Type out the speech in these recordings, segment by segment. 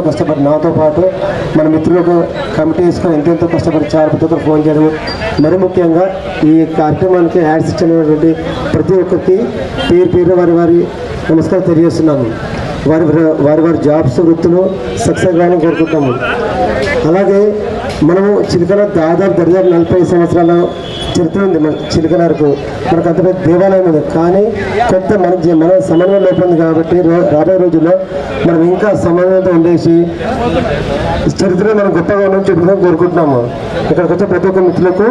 కష్టపడి నాతో పాటు మన మిత్రులకు కమిటీ వేసుకొని ఎంతెంతో కష్టపడి చాలా ప్రతి ఒక్కరు ఫోన్ చేయడం, మరి ముఖ్యంగా ఈ కార్యక్రమానికి యాడ్స్ ఇచ్చినటువంటి ప్రతి ఒక్కరికి పేరు పేరు వారి నమస్కారం తెలియజేస్తున్నాము. వారి జాబ్స్ వృత్తులు సక్సెస్ కావాలని కోరుకుంటాము. అలాగే మనము చిలకల దాదాపు 40 సంవత్సరాల చరిత్ర ఉంది. మన చిలకలకు మనకు అంత పెద్ద దేవాలయం ఉంది, కానీ కొంత మన సమన్వయం లోపం ఉంది. కాబట్టి రాబోయే రోజుల్లో మనం ఇంకా సమన్వయంతో ఉండేసి చరిత్ర మనం గొప్పగా ఉండడం చెప్పుకోవడం కోరుకుంటున్నాము. ఇక్కడికి వచ్చే ప్రతి ఒక్క మిత్రులకు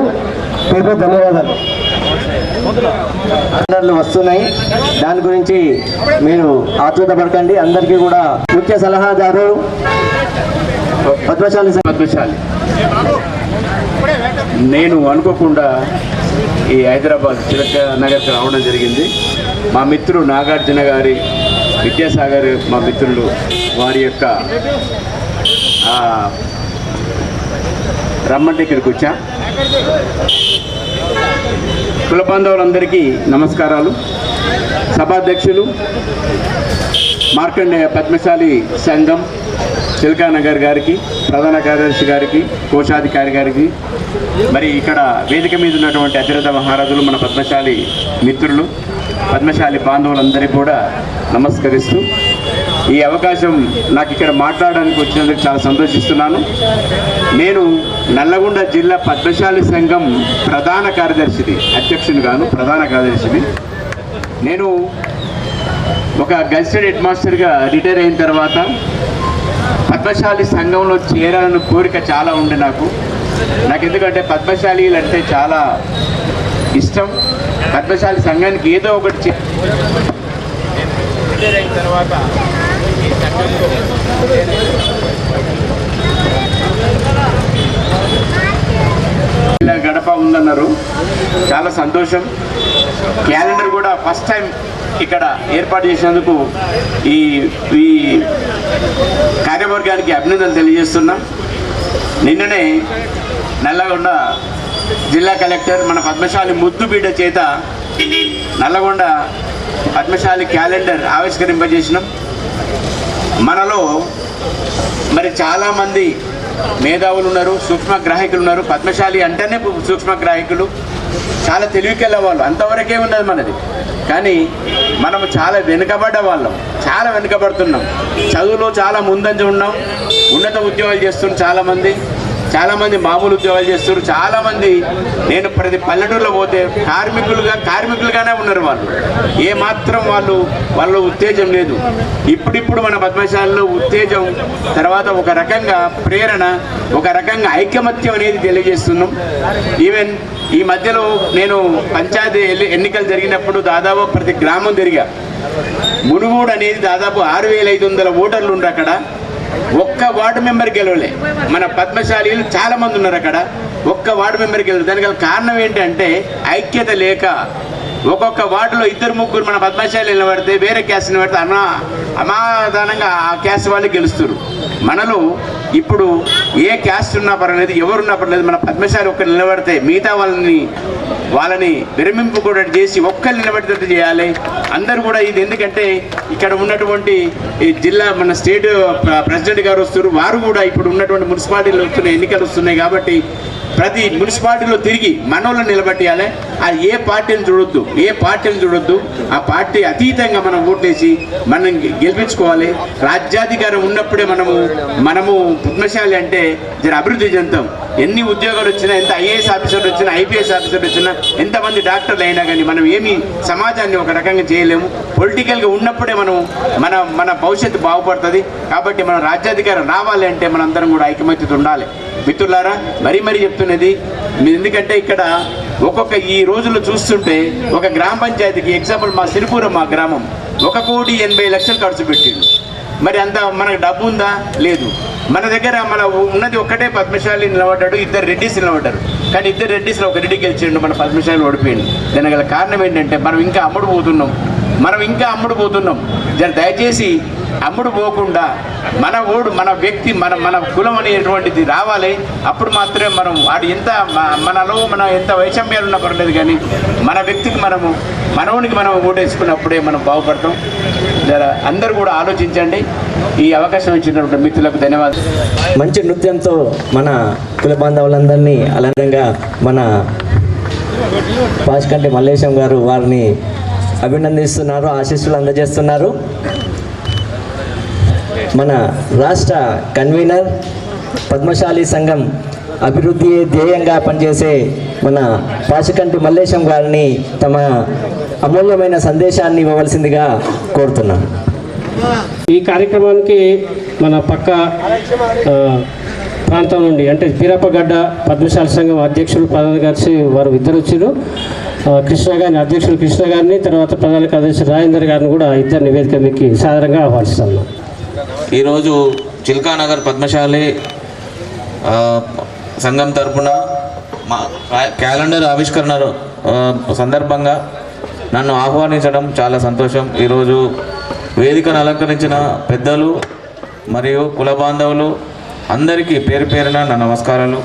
పేరు ధన్యవాదాలు. వస్తున్నాయి, దాని గురించి మీరు ఆతృత పడకండి. అందరికీ కూడా ముఖ్య సలహాదారు పద్మశాలి. నేను అనుకోకుండా ఈ హైదరాబాద్ చిలక నగర్కి రావడం జరిగింది. మా మిత్రుడు నాగార్జున గారి విద్యాసాగర్ మా మిత్రులు వారి యొక్క రమ్మంటే ఇక్కడికి వచ్చా. కుల బాంధవులందరికీ నమస్కారాలు. సభాధ్యక్షులు మార్కండేయ పద్మశాలి సంఘం చిలకానగర్ గారికి, ప్రధాన కార్యదర్శి గారికి, కోశాధికారి గారికి, మరి ఇక్కడ వేదిక మీద ఉన్నటువంటి అతిరథ మహారాజులు, మన పద్మశాలి మిత్రులు, పద్మశాలి బాంధవులందరికీ కూడా నమస్కరిస్తూ ఈ అవకాశం నాకు ఇక్కడ మాట్లాడడానికి వచ్చినందుకు చాలా సంతోషిస్తున్నాను. నేను నల్లగొండ జిల్లా పద్మశాలి సంఘం ప్రధాన కార్యదర్శిని, అధ్యక్షుని గాను ప్రధాన కార్యదర్శిని. నేను ఒక గెజిటెడ్ హెడ్ మాస్టర్గా రిటైర్ అయిన తర్వాత పద్మశాలి సంఘంలో చేరాలని కోరిక చాలా ఉండే నాకు ఎందుకంటే పద్మశాలీలు అంటే చాలా ఇష్టం. పద్మశాలి సంఘానికి ఏదో ఒకటి రిటైర్ అయిన తర్వాత ఈ సంఘంలో గడప ఉందన్నారు, చాలా సంతోషం. క్యాలెండర్ కూడా ఫస్ట్ టైం ఇక్కడ ఏర్పాటు చేసినందుకు ఈ కార్యవర్గానికి అభినందనలు తెలియజేస్తున్నాం. నిన్ననే నల్లగొండ జిల్లా కలెక్టర్ మన పద్మశాలి ముద్దు బిడ్డ చేత నల్లగొండ పద్మశాలి క్యాలెండర్ ఆవిష్కరింపజేసినాం. మనలో మరి చాలామంది మేధావులు ఉన్నారు, సూక్ష్మగ్రాహికులు ఉన్నారు. పద్మశాలి అంటేనే సూక్ష్మగ్రాహికులు, చాలా తెలివికెళ్ళ వాళ్ళు, అంతవరకే ఉన్నది మనది. కానీ మనము చాలా వెనుకబడ్డ వాళ్ళం, చాలా వెనుకబడుతున్నాం. చదువులో చాలా ముందంజ ఉన్నాం, ఉన్నత ఉద్యోగాలు చేస్తున్నాం. చాలామంది మామూలు ఉద్యోగాలు చేస్తున్నారు. చాలామంది నేను ప్రతి పల్లెటూరులో పోతే కార్మికులుగానే ఉన్నారు. వాళ్ళు ఏమాత్రం వాళ్ళు ఉత్తేజం లేదు. ఇప్పుడిప్పుడు మన పద్మశాలలో ఉత్తేజం, తర్వాత ఒక రకంగా ప్రేరణ, ఒక రకంగా ఐకమత్యం అనేది తెలియజేస్తున్నాం. ఈవెన్ ఈ మధ్యలో నేను పంచాయతీ ఎన్నికలు జరిగినప్పుడు దాదాపు ప్రతి గ్రామం తిరిగా. మునుగోడు అనేది దాదాపు 6500 ఓటర్లు ఉండ్రు. అక్కడ ఒక్క వార్డు మెంబర్ గెలవలే. మన పద్మశాలీలు చాలా మంది ఉన్నారు అక్కడ, ఒక్క వార్డు మెంబర్ గెలవలేదు. దానికి కారణం ఏంటంటే ఐక్యత లేక. ఒక్కొక్క వార్డులో 2-3 మన పద్మశాలి నిలబడితే వేరే క్యాస్ట్ నిలబడితే అమాధానంగా ఆ క్యాస్ట్ వాళ్ళు గెలుస్తారు. మనలో ఇప్పుడు ఏ క్యాస్ట్ ఉన్నా పర్వాలేదు, ఎవరున్నా పర్లేదు, మన పద్మశాలి ఒక్కరు నిలబడితే మిగతా వాళ్ళని విరమింపు కూడా చేసి ఒక్కరు నిలబడేటట్టు చేయాలి అందరూ కూడా. ఇది ఎందుకంటే ఇక్కడ ఉన్నటువంటి జిల్లా మన స్టేట్ ప్రెసిడెంట్ గారు వస్తారు, వారు కూడా ఇప్పుడు ఉన్నటువంటి మున్సిపాలిటీలు వస్తున్నాయి, ఎన్నికలు వస్తున్నాయి. కాబట్టి ప్రతి మున్సిపాలిటీలో తిరిగి మనోళ్ళని నిలబెట్టాలి. అది ఏ పార్టీని చూడొద్దు, ఆ పార్టీ అతీతంగా మనం ఓట్లేసి మనం గెలిపించుకోవాలి. రాజ్యాధికారం ఉన్నప్పుడే మనము పద్మశాలి అంటే జర అభివృద్ధి చెందుతాం. ఎన్ని ఉద్యోగాలు వచ్చినా, ఎంత ఐఏఎస్ ఆఫీసర్లు వచ్చినా, ఐపీఎస్ ఆఫీసర్లు వచ్చినా, ఎంతమంది డాక్టర్లు అయినా కానీ మనం ఏమి సమాజాన్ని ఒక రకంగా చేయలేము. పొలిటికల్గా ఉన్నప్పుడే మన భవిష్యత్తు బాగుపడుతుంది. కాబట్టి మనం రాజ్యాధికారం రావాలి అంటే మనందరం కూడా ఐకమత్యత ఉండాలి. మిత్రులారా, మరీ చెప్తున్నది ఎందుకంటే ఇక్కడ ఈ రోజుల్లో చూస్తుంటే ఒక గ్రామ పంచాయతీకి ఎగ్జాంపుల్ మా సిరిపురం, మా గ్రామం 1,80,00,000 ఖర్చు పెట్టిండు. మరి అంత మనకు డబ్బు ఉందా? లేదు. మన దగ్గర ఉన్నది ఒక్కటే పద్మశాలి నిలబడ్డాడు, 2 రెడ్డిస్ నిలబడ్డారు. కానీ 2 రెడ్డిస్లో ఒక రెడ్డి గెలిచిండు, మన పద్మశాలి ఓడిపోయింది. దానికి గల కారణం ఏంటంటే మనం ఇంకా అమ్ముడు పోతున్నాం. దయచేసి అమ్ముడు పోకుండా మన వ్యక్తి మన కులం అనేటువంటిది రావాలి. అప్పుడు మాత్రమే మనం వాడు మన ఎంత వైషమ్యాలు ఉన్నా పర్లేదు, కానీ మన వ్యక్తికి మనవునికి మనం ఓటేసుకున్నప్పుడే మనం బాగుపడతాం. అందరూ కూడా ఆలోచించండి. ఈ అవకాశం ఇచ్చినటువంటి మిత్రులకు ధన్యవాదాలు. మంచి నృత్యంతో మన కుల బాంధవులందరినీ అలంగా మన పాచికంటి మల్లేశం గారు వారిని అభినందిస్తున్నారు, ఆశీస్సులు అందజేస్తున్నారు. మన రాష్ట్ర కన్వీనర్, పద్మశాలి సంఘం అభివృద్ధి ధ్యేయంగా పనిచేసే మన పాచికంటి మల్లేశం గారిని తమ అమూల్యమైన సందేశాన్ని ఇవ్వవలసిందిగా కోరుతున్నాను. ఈ కార్యక్రమానికి మన పక్క ప్రాంతం నుండి అంటే బీరప్పగడ్డ పద్మశాలి సంఘం అధ్యక్షులు ప్రధాన కార్యదర్శి వారు ఇద్దరు వచ్చారు. అధ్యక్షులు కృష్ణ గారిని, తర్వాత ప్రధాన కార్యదర్శి రాజేందర్ గారిని కూడా ఇద్దరు నివేదిక మీకు సాధారణంగా ఆహ్వానిస్తాను. ఈరోజు చిల్కానగర్ పద్మశాలి సంఘం తరఫున మా క్యాలెండర్ ఆవిష్కరణ సందర్భంగా నన్ను ఆహ్వానించడం చాలా సంతోషం. ఈరోజు వేదికను అలంకరించిన పెద్దలు మరియు కుల బాంధవులు అందరికీ పేరున నా నమస్కారాలు.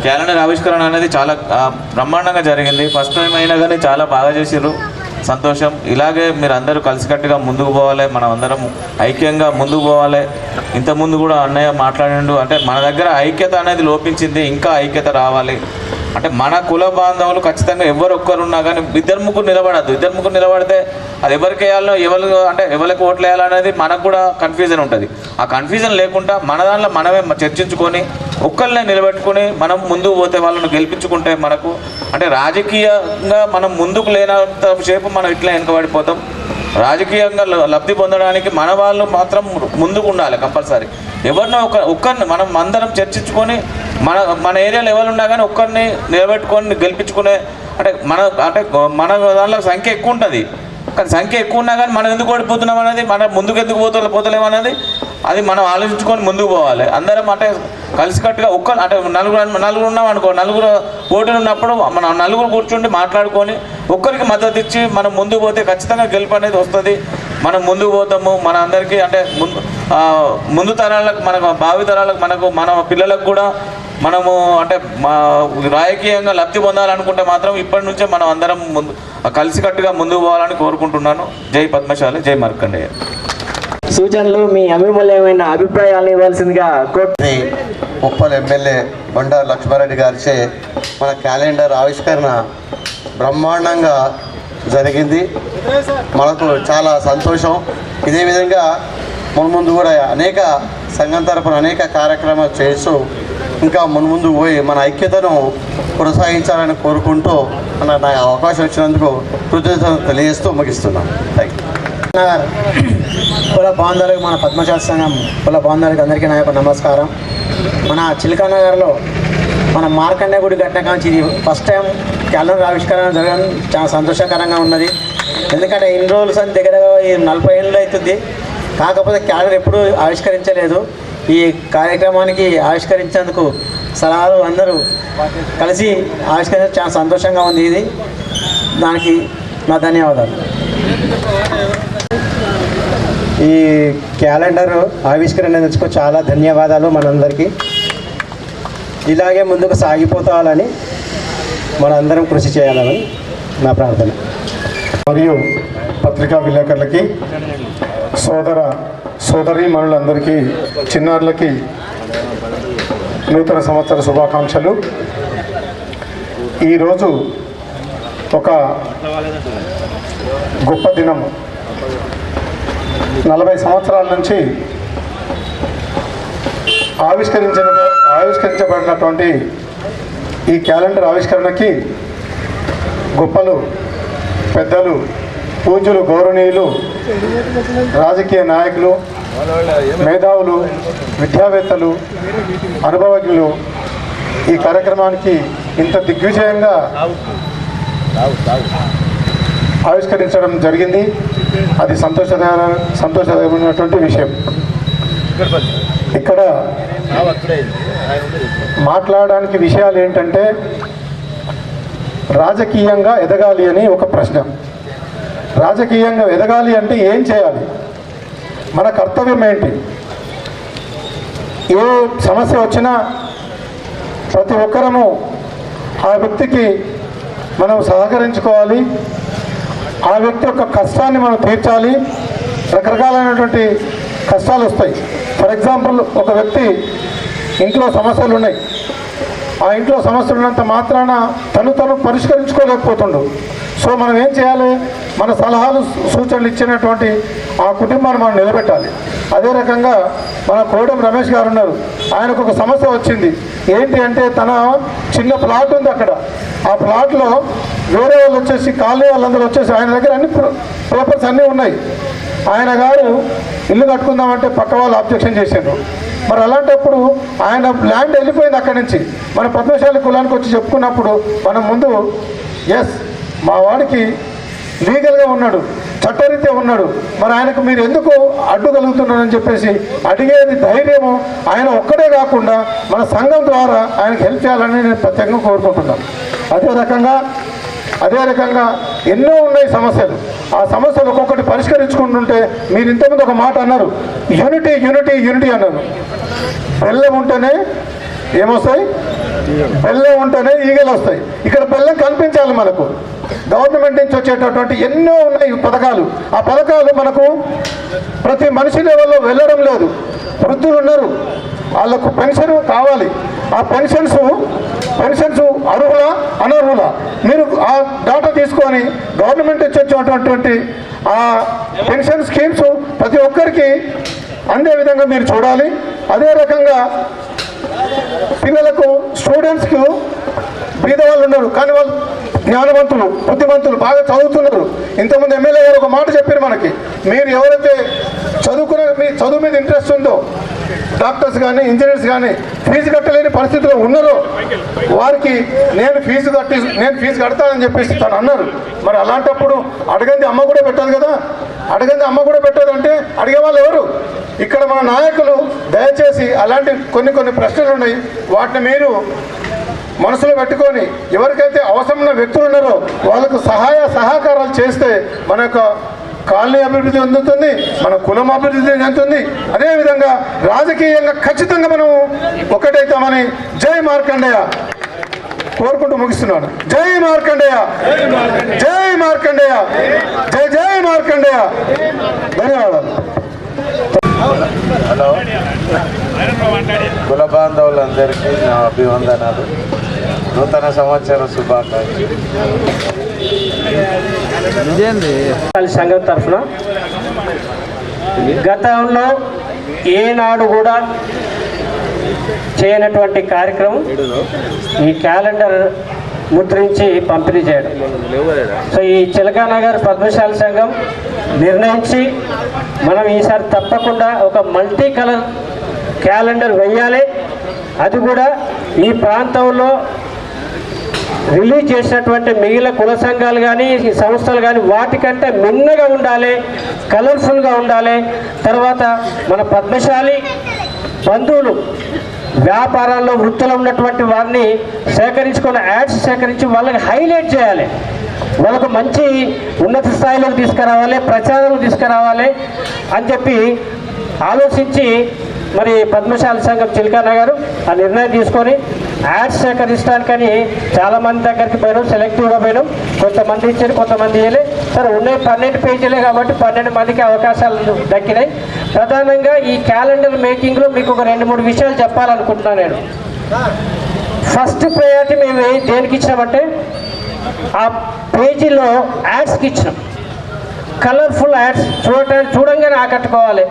క్యాలెండర్ ఆవిష్కరణ అనేది చాలా బ్రహ్మాండంగా జరిగింది. ఫస్ట్ టైం అయినా కానీ చాలా బాగా చేసారు, సంతోషం. ఇలాగే మీరు అందరూ కలిసికట్టుగా ముందుకు పోవాలి, మనం అందరం ఐక్యంగా ముందుకు పోవాలి. ఇంతకుముందు కూడా అన్నయ్య మాట్లాడిండు, అంటే మన దగ్గర ఐక్యత అనేది లోపించింది, ఇంకా ఐక్యత రావాలి. అంటే మన కుల బాంధవులు ఖచ్చితంగా ఎవరొక్కరున్నా కానీ 2-3 నిలబడద్దు. 2-3 నిలబడితే అది ఎవరికి వేయాలో ఎవరికి ఓట్లు వేయాలనేది మనకు కూడా కన్ఫ్యూజన్ ఉంటుంది. ఆ కన్ఫ్యూజన్ లేకుండా మన దాంట్లో మనమే చర్చించుకొని ఒక్కళ్ళనే నిలబెట్టుకొని మనం ముందుకు పోతే వాళ్ళను గెలిపించుకుంటే మనకు అంటే రాజకీయంగా మనం ముందుకు లేనంత సేపు మనం ఇట్లా వెనుకబడిపోతాం. రాజకీయంగా లబ్ధి పొందడానికి మన వాళ్ళు మాత్రం ముందుకు ఉండాలి కంపల్సరీ. ఎవరినో ఒక్కరిని మనం అందరం చర్చించుకొని మన ఏరియాలో ఎవరు ఉన్నా కానీ ఒక్కరిని నిలబెట్టుకొని గెలిపించుకునే మన దాంట్లో సంఖ్య ఎక్కువ ఉంటుంది. కానీ సంఖ్య ఎక్కువ ఉన్నా కానీ మనం ఎందుకు ఓడిపోతున్నాం అనేది, మన ముందుకు ఎందుకు పోతలేము అనేది అది మనం ఆలోచించుకొని ముందుకు పోవాలి. అందరం కలిసికట్టుగా నలుగురు ఉన్నాం అనుకో, నలుగురు పోటీలు ఉన్నప్పుడు మన నలుగురు కూర్చుండి మాట్లాడుకొని ఒక్కరికి మద్దతు ఇచ్చి మనం ముందుకు పోతే ఖచ్చితంగా గెలుపు అనేది వస్తుంది. మనం ముందుకు పోతాము. మన అందరికీ ముందు తరాలకు, భావి తరాలకు, మన పిల్లలకు కూడా మనము రాజకీయంగా లబ్ధి పొందాలనుకుంటే మాత్రం ఇప్పటి నుంచే మనం అందరం కలిసికట్టుగా ముందుకు పోవాలని కోరుకుంటున్నాను. జై పద్మశాలి, జై మార్కండేయ. సూచనలు, మీ అమూల్యమైన అభిప్రాయాలను ఇవ్వాల్సిందిగా ఉప్పల్ ఎమ్మెల్యే బండారు లక్ష్మారెడ్డి గారిచే మన క్యాలెండర్ ఆవిష్కరణ బ్రహ్మాండంగా జరిగింది. మనకు చాలా సంతోషం. ఇదే విధంగా మున్ముందు కూడా అనేక సంఘం తరపున అనేక కార్యక్రమాలు చేస్తూ ఇంకా మున్ముందు పోయి మన ఐక్యతను కొనసాగించాలని కోరుకుంటూ నాకు అవకాశం ఇచ్చినందుకు కృతజ్ఞతలు తెలియజేస్తూ ముగిస్తున్నాను. Thank you. కుల బాంధవులకు, మన పద్మశాలి సంఘం కుల బాంధవులకు అందరికీ నా యొక్క నమస్కారం. మన చిలకానగర్లో మన మార్కండే గుడి కట్టిన కాంచి ఇది ఫస్ట్ టైం క్యాలెండర్ ఆవిష్కరణ జరగడం చాలా సంతోషకరంగా ఉన్నది. ఎందుకంటే ఇన్ని రోజులు దగ్గర 40 ఏళ్ళు అవుతుంది, కాకపోతే క్యాలెండర్ ఎప్పుడూ ఆవిష్కరించలేదు. ఈ కార్యక్రమానికి ఆవిష్కరించేందుకు సలహాలు అందరూ కలిసి ఆవిష్కరించడం చాలా సంతోషంగా ఉంది. ఇది దానికి నా ధన్యవాదాలు. ఈ క్యాలెండర్ ఆవిష్కరణ చాలా ధన్యవాదాలు. మనందరికీ ఇలాగే ముందుకు సాగిపోతాలని మనందరం కృషి చేయాలని నా ప్రార్థన. మరియు పత్రికా విలేకరులకి, సోదరీమణులందరికీ, చిన్నారులకి నూతన సంవత్సర శుభాకాంక్షలు. ఈరోజు ఒక గొప్ప దినము. 40 సంవత్సరాల నుంచి ఆవిష్కరించబడినటువంటి ఈ క్యాలెండర్ ఆవిష్కరణకి గొప్పలు, పెద్దలు, పూజ్యులు, గౌరవనీయులు, రాజకీయ నాయకులు, మేధావులు, విద్యావేత్తలు, అనుభవజ్ఞులు ఈ కార్యక్రమానికి ఇంత దిగ్విజయంగా ఆవిష్కరించడం జరిగింది. అది సంతోషకరమైనటువంటి విషయం. ఇక్కడ మాట్లాడడానికి విషయాలు ఏంటంటే, రాజకీయంగా ఎదగాలి అని ఒక ప్రశ్న. రాజకీయంగా ఎదగాలి అంటే ఏం చేయాలి, మన కర్తవ్యం ఏంటి? ఏ సమస్య వచ్చినా ప్రతి ఒక్కరము ఆ వ్యక్తికి మనం సహకరించుకోవాలి, ఆ వ్యక్తి యొక్క కష్టాన్ని మనం తీర్చాలి. రకరకాలైనటువంటి కష్టాలు వస్తాయి. ఫర్ ఎగ్జాంపుల్, ఒక వ్యక్తి ఇంట్లో సమస్యలు ఉన్నాయి. ఆ ఇంట్లో సమస్యలు ఉన్నంత మాత్రాన తను పరిష్కరించుకోలేకపోతుండు. సో మనం ఏం చేయాలి? మన సలహాలు, సూచనలు ఇచ్చినటువంటి ఆ కుటుంబాన్ని మనం నిలబెట్టాలి. అదే రకంగా మన కోటం రమేష్ గారు ఉన్నారు. ఆయనకు ఒక సమస్య వచ్చింది. ఏంటి అంటే, తన చిన్న ప్లాట్ ఉంది అక్కడ. ఆ ప్లాట్లో వేరే వాళ్ళు వచ్చేసి, కాలనీ వాళ్ళందరూ వచ్చేసి ఆయన దగ్గర అన్ని పేపర్స్ అన్నీ ఉన్నాయి. ఆయన గారు ఇల్లు కట్టుకుందామంటే పక్క వాళ్ళు ఆబ్జెక్షన్ చేశారు. మరి అలాంటప్పుడు ఆయన ల్యాండ్ వెళ్ళిపోయింది అక్కడి నుంచి. మన పద్మశాలి కులానికి వచ్చి చెప్పుకున్నప్పుడు మనం ముందు ఎస్, మా వాడికి లీగల్గా ఉన్నాడు, చట్టరీత్యా ఉన్నాడు, మరి ఆయనకు మీరు ఎందుకు అడ్డుగలుగుతున్నారని చెప్పేసి అడిగేది ధైర్యము ఆయన ఒక్కడే కాకుండా మన సంఘం ద్వారా ఆయనకు హెల్ప్ చేయాలని నేను ప్రత్యేకంగా కోరుకుంటున్నాను. అదే రకంగా ఎన్నో ఉన్నాయి సమస్యలు. ఆ సమస్యలు ఒక్కొక్కటి పరిష్కరించుకుంటుంటే, మీరు ఇంతకుముందు ఒక మాట అన్నారు, యూనిటీ యూనిటీ యూనిటీ అన్నారు. బెల్లం ఉంటేనే ఏమొస్తాయి? బెల్లం ఉంటేనే ఈగలు వస్తాయి. ఇక్కడ బెల్లం కనిపించాలి మనకు. గవర్నమెంట్ నుంచి వచ్చేటటువంటి ఎన్నో ఉన్నాయి పథకాలు. ఆ పథకాలు మనకు ప్రతి మనిషి లెవెల్లో వెళ్ళడం లేదు. వృద్ధులు ఉన్నారు, వాళ్ళకు పెన్షన్ కావాలి. ఆ పెన్షన్స్ అర్హులా అనర్హులా మీరు ఆ డాటా తీసుకొని గవర్నమెంట్ వచ్చేటటువంటి ఆ పెన్షన్ స్కీమ్స్ ప్రతి ఒక్కరికి అందే విధంగా మీరు చూడాలి. అదే రకంగా పిల్లలకు, స్టూడెంట్స్కు బీదవాళ్ళు ఉన్నారు, కానీ వాళ్ళు జ్ఞానవంతులు, బుద్ధిమంతులు, బాగా చదువుతున్నారు. ఇంతకుముందు ఎమ్మెల్యే గారు ఒక మాట చెప్పారు మనకి, మీరు ఎవరైతే మీ చదువు మీద ఇంట్రెస్ట్ ఉందో, డాక్టర్స్ కానీ, ఇంజనీర్స్ కానీ ఫీజు కట్టలేని పరిస్థితిలో ఉన్నారో వారికి నేను ఫీజు కడతానని చెప్పేసి తను అన్నారు. మరి అలాంటప్పుడు అడగంది అమ్మ కూడా పెట్టదు కదా. అడగంది అమ్మ కూడా పెట్టదు అంటే అడిగే వాళ్ళు ఎవరు? ఇక్కడ మన నాయకులు దయచేసి అలాంటి కొన్ని ప్రశ్నలు ఉన్నాయి, వాటిని మీరు మనసులో పెట్టుకొని ఎవరికైతే అవసరమైన వ్యక్తులు ఉన్నారో వాళ్ళకు సహకారాలు చేస్తే మన యొక్క కాలనీ అభివృద్ధి చెందుతుంది, మన కులం అభివృద్ధి చెందుతుంది. అదేవిధంగా రాజకీయంగా ఖచ్చితంగా మనం ఒకటైతామని జై మార్కండేయ కోరుకుంటూ ముగిస్తున్నాను. జై మార్కండేయ, జై మార్కండేయ, జై జై మార్కండేయ. ధన్యవాదాలు. హలో, కుల బాంధవులందరికీ నా అభివందనాలు. నూతన సంవత్సర శుభాకాంక్షలు. సంఘం తరఫున గతంలో ఏనాడు కూడా చేయనటువంటి కార్యక్రమం ఈ క్యాలెండర్ ముద్రించి పంపిణీ చేయడం. సో ఈ చిలకానగర్ పద్మశాలి సంఘం నిర్ణయించి మనం ఈసారి తప్పకుండా ఒక మల్టీ కలర్ క్యాలెండర్ వేయాలి. అది కూడా ఈ ప్రాంతంలో రిలీజ్ చేసినటువంటి మిగిలిన కుల సంఘాలు కానీ, ఈ సంస్థలు కానీ వాటికంటే మిన్నగా ఉండాలి, కలర్ఫుల్గా ఉండాలి. తర్వాత మన పద్మశాలి బంధువులు వ్యాపారాల్లో, వృత్తిలో ఉన్నటువంటి వారిని సేకరించుకొని యాడ్స్ సేకరించి వాళ్ళకి హైలైట్ చేయాలి, వాళ్ళకు మంచి ఉన్నత స్థాయిలోకి తీసుకురావాలి, ప్రచారంలో తీసుకురావాలి అని చెప్పి ఆలోచించి మరి పద్మశాలి సంఘం చిలకానగర్ ఆ నిర్ణయం తీసుకొని యాడ్స్ సేకరించడానికని చాలామంది దగ్గరికి పోయినాం, సెలెక్టివ్గా పోయినాం. కొంతమంది ఇచ్చారు, కొంతమంది ఇవ్వలే. సరే, ఉన్నాయి 12 పేజీలే కాబట్టి 12 మందికి అవకాశాలు దక్కినాయి. ప్రధానంగా ఈ క్యాలెండర్ మేకింగ్లో మీకు ఒక 2-3 విషయాలు చెప్పాలనుకుంటున్నాను నేను. ఫస్ట్ ప్రయారిటీ మేము దేనికి ఇచ్చినామంటే ఆ పేజీలో యాడ్స్కి ఇచ్చినాం. కలర్ఫుల్ యాడ్స్ చూడంగానే ఆకట్టుకోవాలి.